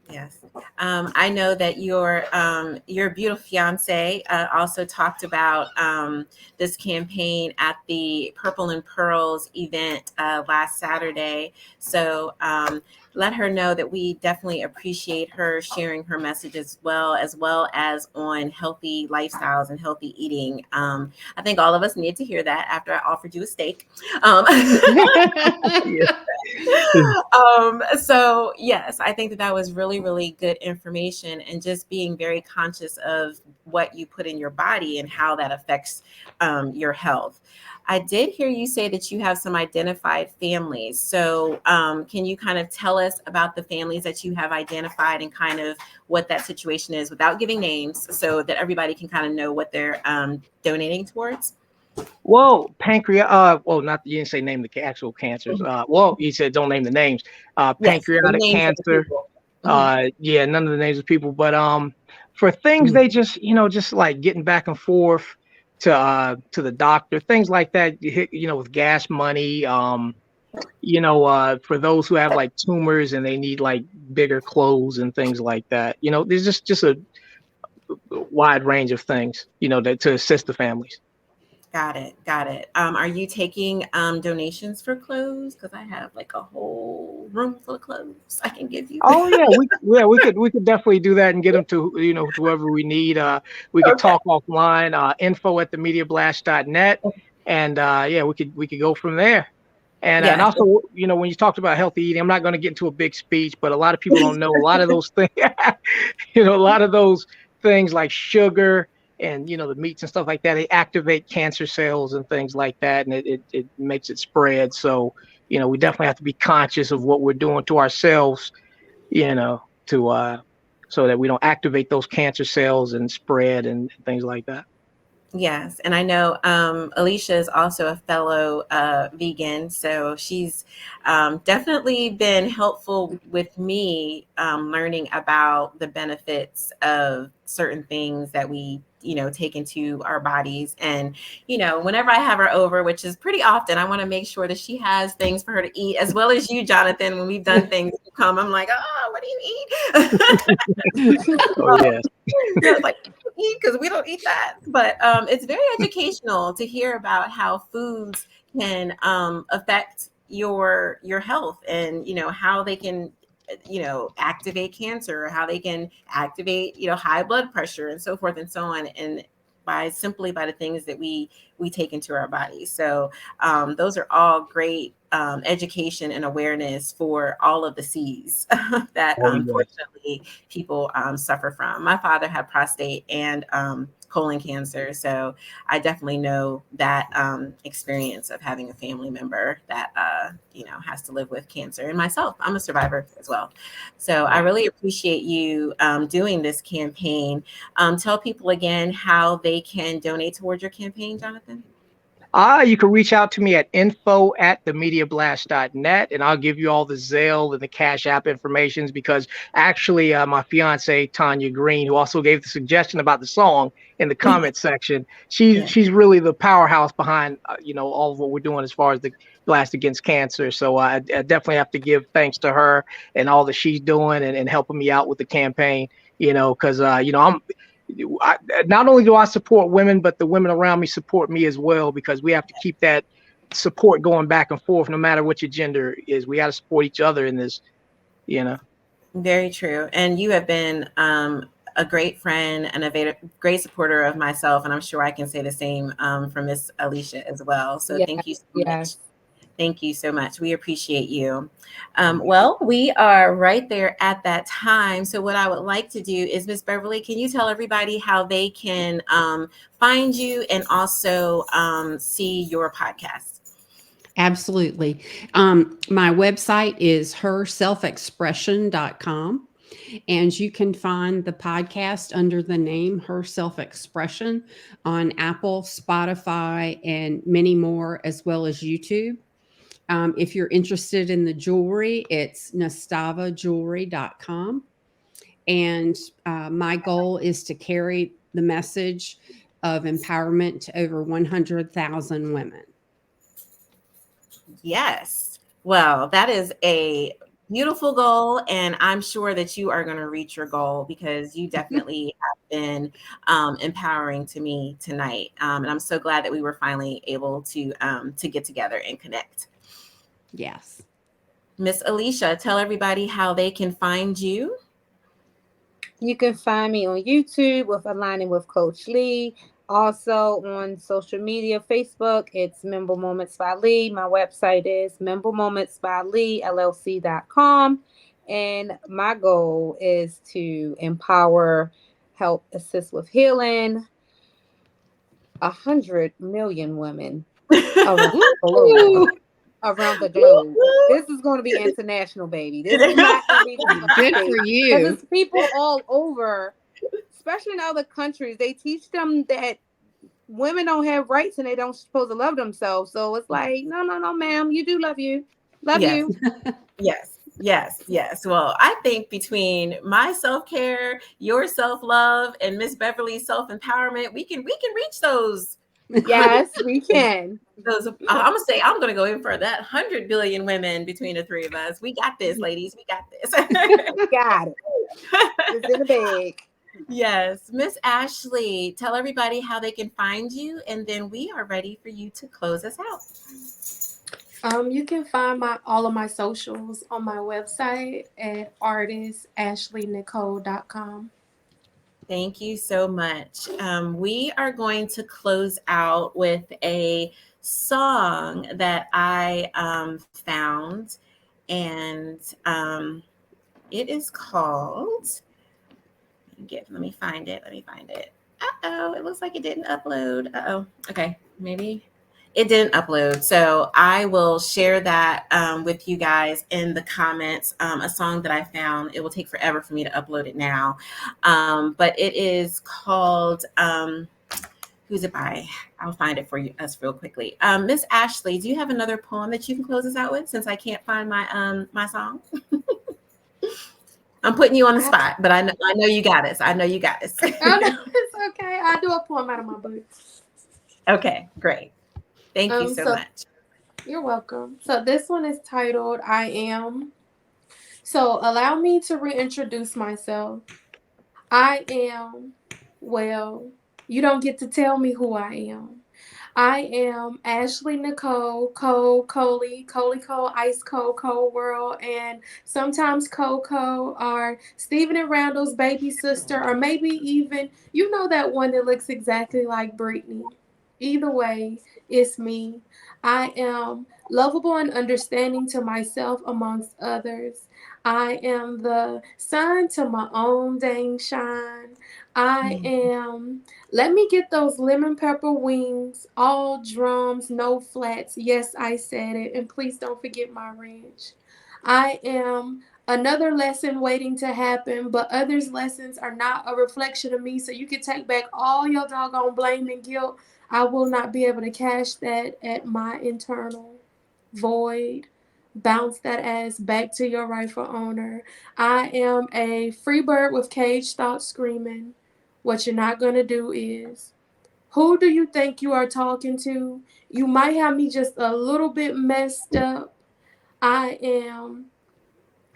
Yes. I know that your beautiful fiance also talked about this campaign at the Purple and Pearls event last Saturday. So let her know that we definitely appreciate her sharing her message as well as on healthy lifestyles and healthy eating. I think all of us need to hear that after I offered you a steak. Yeah. So yes, I think that was really, really good information, and just being very conscious of what you put in your body and how that affects your health. I did hear you say that you have some identified families. So can you kind of tell us about the families that you have identified and kind of what that situation is without giving names, so that everybody can kind of know what they're donating towards? Well, well, not you didn't say name the actual cancers. Well, you said don't name the names. Yes, the Pancreatic names of the cancer. people. Mhm. Yeah, none of the names of people, but for things Mhm. they just like getting back and forth to the doctor, things like that. With gas money. For those who have like tumors and they need like bigger clothes and things like that. There's just a wide range of things. To assist the families. Got it. Got it. Are you taking donations for clothes? Because I have like a whole room full of clothes I can give you. Oh yeah, we could definitely do that and get them to whoever we need. We could Okay. talk offline. Info@themediablast.net, and yeah, we could go from there. And Yes. also, when you talked about healthy eating, I'm not going to get into a big speech, but a lot of people don't know a lot of those things. A lot of those things like sugar and the meats and stuff like that, they activate cancer cells and things like that, and it makes it spread. So we definitely have to be conscious of what we're doing to ourselves, to so that we don't activate those cancer cells and spread and things like that. Yes, and I know Alicia is also a fellow vegan, so she's definitely been helpful with me learning about the benefits of certain things that we, take into our bodies. And, whenever I have her over, which is pretty often, I want to make sure that she has things for her to eat, as well as you, Jonathan. When we've done things, you come, I'm like, oh, what do you eat? Oh yes. It's like eat because we don't eat that. But it's very educational to hear about how foods can affect your health, and how they can activate cancer, or how they can activate high blood pressure and so forth and so on, and by the things that we take into our bodies. So those are all great education and awareness for all of the C's that Oh yes. unfortunately people suffer from. My father had prostate and colon cancer, so I definitely know that experience of having a family member that has to live with cancer. And myself, I'm a survivor as well. So I really appreciate you doing this campaign. Tell people again how they can donate towards your campaign, Jonathan. You can reach out to me at info@themediablast.net, and I'll give you all the Zelle and the Cash App informations, because actually my fiance, Tanya Green, who also gave the suggestion about the song in the comment section, Yeah. she's really the powerhouse behind, all of what we're doing as far as the Blast Against Cancer. So I definitely have to give thanks to her and all that she's doing, and helping me out with the campaign, because, not only do I support women, but the women around me support me as well, because we have to keep that support going back and forth, no matter what your gender is. We got to support each other in this, you know. Very true. And you have been a great friend and great supporter of myself. And I'm sure I can say the same for Miss Alicia as well. So Yes, thank you so much. yes. Thank you so much. We appreciate you. Well, we are right there at that time. So what I would like to do is, Miss Beverly, can you tell everybody how they can find you and also see your podcast? Absolutely. My website is herselfexpression.com. And you can find the podcast under the name Her Self Expression on Apple, Spotify, and many more, as well as YouTube. If you're interested in the jewelry, it's nastavajewelry.com. And my goal is to carry the message of empowerment to over 100,000 women. Yes. Well, that is a beautiful goal, and I'm sure that you are going to reach your goal because you definitely have been empowering to me tonight. And I'm so glad that we were finally able to get together and connect. Yes. Miss Alesah, tell everybody how they can find you. You can find me on YouTube with Aligning with Coach Lee. Also on social media, Facebook, it's Member Moments by Lee. My website is membermomentsbyleellc.com. And my goal is to empower, help, assist with healing 100 million women around the globe. Around the globe. This is going to be international, baby. This is not going to be Good for you. because it's people all over, especially in other countries. They teach them that women don't have rights and they don't supposed to love themselves. So it's like, no, ma'am, you do love you. Love Yes. you. Yes. Well, I think between my self-care, your self-love, and Miss Beverly's self-empowerment, we can reach those. Yes, we can. I'm gonna go in for that 100 billion women between the three of us. We got this, ladies. We got this. Got it. It's in the bag. Yes, Miss Ashley, tell everybody how they can find you, and then we are ready for you to close us out. You can find all of my socials on my website at artistashleynicole.com. Thank you so much. We are going to close out with a song that I found, and it is called. Let me find it. Uh-oh, it looks like it didn't upload. Uh-oh. Okay, maybe it didn't upload. So I will share that with you guys in the comments. A song that I found. It will take forever for me to upload it now. But it is called who's it by? I'll find it for us real quickly. Miss Ashley, do you have another poem that you can close us out with since I can't find my song? I'm putting you on the spot, but I know you got this. I know you got this. Oh, no, it's okay. I do a poem out of my book. Okay, great. Thank you so much. You're welcome. So this one is titled I Am. So allow me to reintroduce myself. I am, well, you don't get to tell me who I am. I am Ashley Nicole, Coley, Ice Cold World, and sometimes Coco, or Stephen and Randall's baby sister, or maybe even, that one that looks exactly like Brittany. Either way, it's me. I am lovable and understanding to myself amongst others. I am the sun to my own dang shine. I am, let me get those lemon pepper wings, all drums, no flats. Yes, I said it. And please don't forget my ranch. I am another lesson waiting to happen, but others' lessons are not a reflection of me. So you can take back all your doggone blame and guilt. I will not be able to cash that at my internal void. Bounce that ass back to your rightful owner. I am a free bird with cage thoughts screaming. What you're not going to do is, who do you think you are talking to? You might have me just a little bit messed up. I am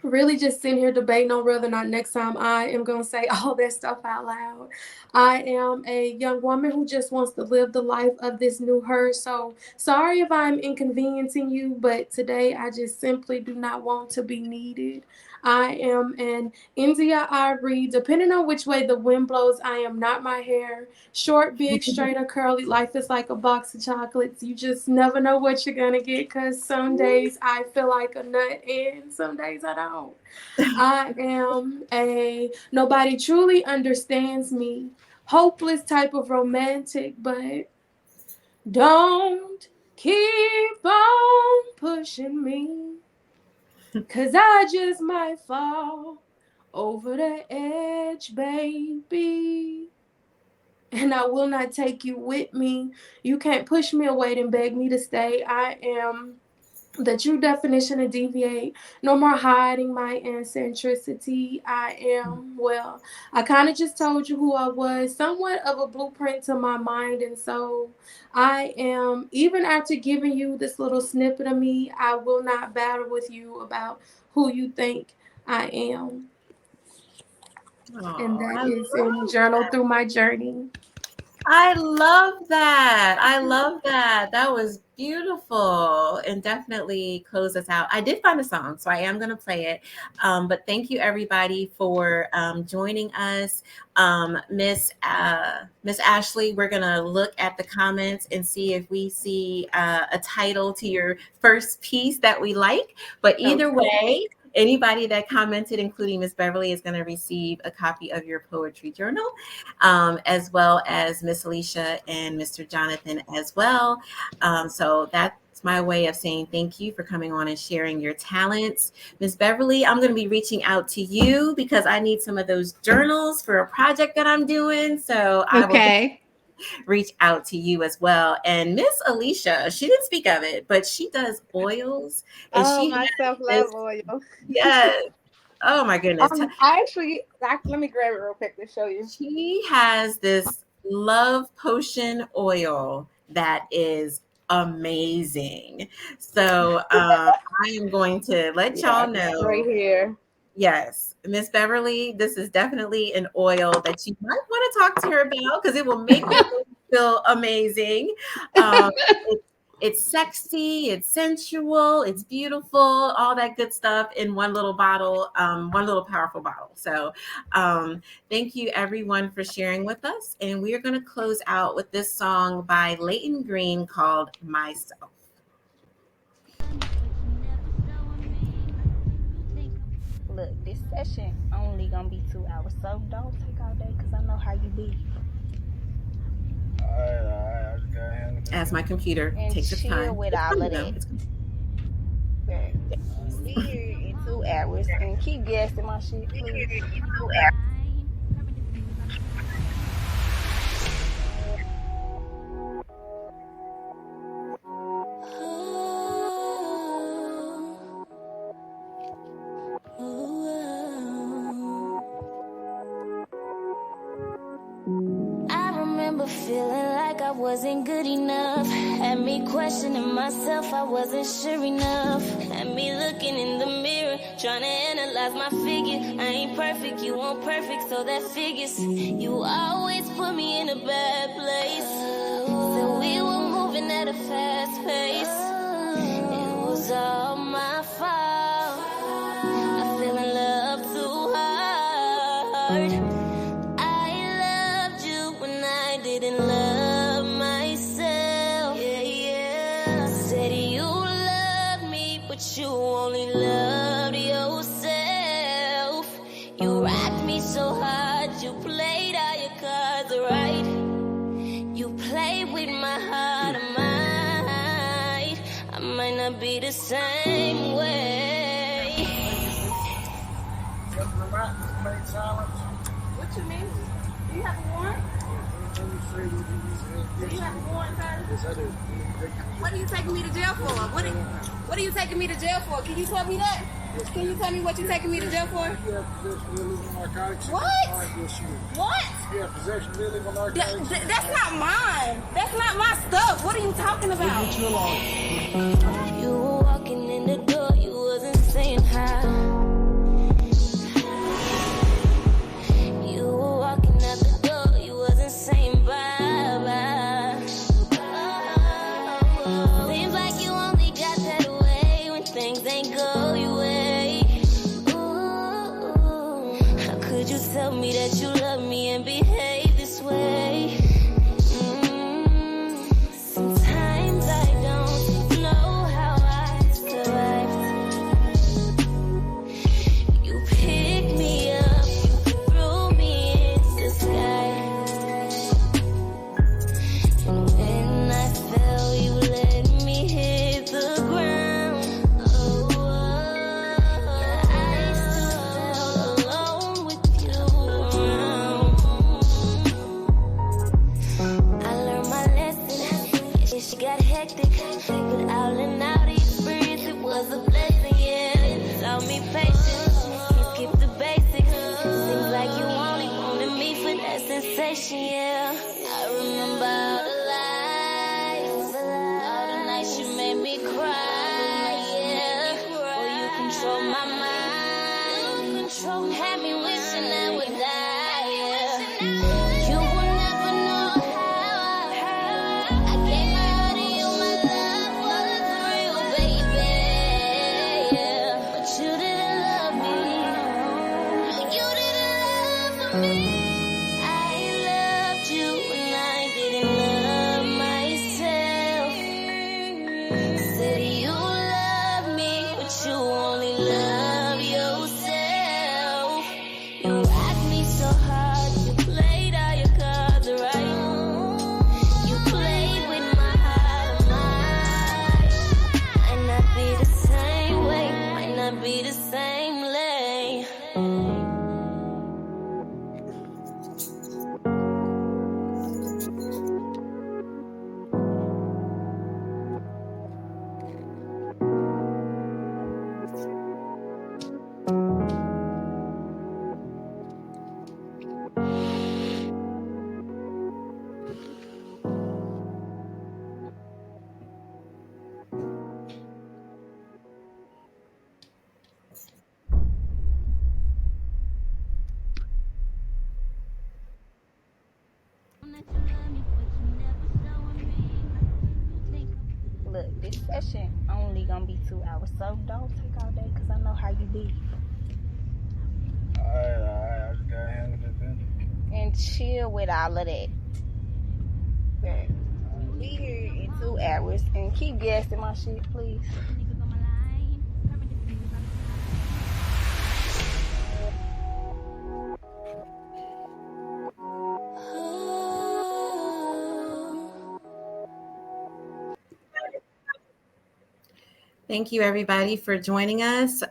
really just sitting here debating on whether or not next time I am going to say all that stuff out loud. I am a young woman who just wants to live the life of this new her. So sorry if I'm inconveniencing you, but today I just simply do not want to be needed. I am an India Ivory. Depending on which way the wind blows, I am not my hair. Short, big, straight, or curly. Life is like a box of chocolates. You just never know what you're going to get because some days I feel like a nut and some days I don't. I am a nobody truly understands me. Hopeless type of romantic, but don't keep on pushing me. 'Cause I just might fall over the edge, baby. And I will not take you with me. You can't push me away and beg me to stay. I am the true definition of deviate. No more hiding my eccentricity. I kind of just told you who I was, somewhat of a blueprint to my mind and soul. I am, even after giving you this little snippet of me, I will not battle with you about who you think I am. And that is in Journal Through My Journey. I love that. I love that. That was beautiful, and definitely close us out. I did find a song, so I am going to play it. But thank you everybody for joining us. Miss Ashley, we're going to look at the comments and see if we see a title to your first piece that we like. But either way, anybody that commented, including Miss Beverly, is going to receive a copy of your poetry journal, as well as Miss Alicia and Mr. Jonathan as well. So that's my way of saying thank you for coming on and sharing your talents. Miss Beverly, I'm going to be reaching out to you because I need some of those journals for a project that I'm doing. So I will reach out to you as well. And Miss Alicia, she didn't speak of it, but she does oils. And my self-love oil. Yes. Oh my goodness. Let me grab it real quick to show you. She has this love potion oil that is amazing. So I am going to let y'all know right here. Yes, Miss Beverly, this is definitely an oil that you might want to talk to her about because it will make you feel amazing. It's sexy, it's sensual, it's beautiful, all that good stuff in one little bottle, one little powerful bottle. So thank you everyone for sharing with us. And we are going to close out with this song by Leighton Green called Myself. Look, this session only gonna be 2 hours, so don't take all day because I know how you be. Alright, I just got handled. As my computer and takes its time. With all of that. See you in 2 hours and keep guessing my shit, please. Feeling like I wasn't good enough. Had me questioning myself, I wasn't sure enough. Had me looking in the mirror, trying to analyze my figure. I ain't perfect, you weren't perfect, so that figures. You always put me in a bad place. So we were moving at a fast pace. It was all my fault. I fell in love too hard. Didn't love myself. Said you love me, but you only loved yourself. You rocked me so hard, you played all your cards right. You played with my heart and mind. I might not be the same way. What you mean? Do you have a warrant? Do you have a warrant, sir? Yes, I do. What are you taking me to jail for? What are you taking me to jail for? Can you tell me that? Can you tell me what you're taking me to jail for? You have possession of illegal narcotics. What? What? You have possession of illegal narcotics. That's not mine. That's not my stuff. What are you talking about? Get you along. You were walking in the door, you wasn't saying hi. You were walking out the door, you wasn't saying bye-bye. Seems like you only got that way when things ain't go your way. Ooh, how could you tell me that you love me and behave this way? Sometimes I don't know how I survived. You picked me up, you threw me into the sky. And when I fell, you let me hit the ground. I still felt alone taught me patience. Can't skip the basics. Seems like you only wanted me for that sensation, yeah. I remember all the lies, all the nights you made me cry, yeah. Boy, you control my mind, had me wishing I would die, yeah. You will never know how I gave my heart to you, my love was real, baby, yeah. But you didn't love me, you didn't love me. I loved you when I didn't love myself. Said you love me, but you only love yourself. You rocked me so hard, you played all your cards right. You played with my heart and mind. Might not be the same way, might not be the same lay. Look, this session only gonna be 2 hours, so don't take all day, cause I know how you be. Alright, I just gotta handle this business. And chill with all of that. Okay. Be here in 2 hours and keep gassing my shit, please. Thank you, everybody, for joining us.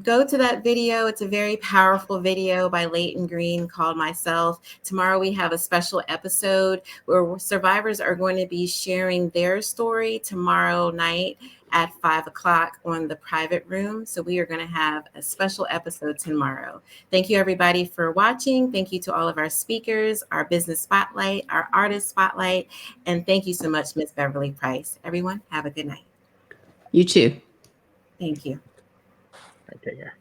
Go to that video. It's a very powerful video by Leighton Green called Myself. Tomorrow, we have a special episode where survivors are going to be sharing their story tomorrow night at 5 o'clock on the private room. So we are going to have a special episode tomorrow. Thank you, everybody, for watching. Thank you to all of our speakers, our business spotlight, our artist spotlight, and thank you so much, Miss Beverly Price. Everyone, have a good night. You too. Thank you. Take care.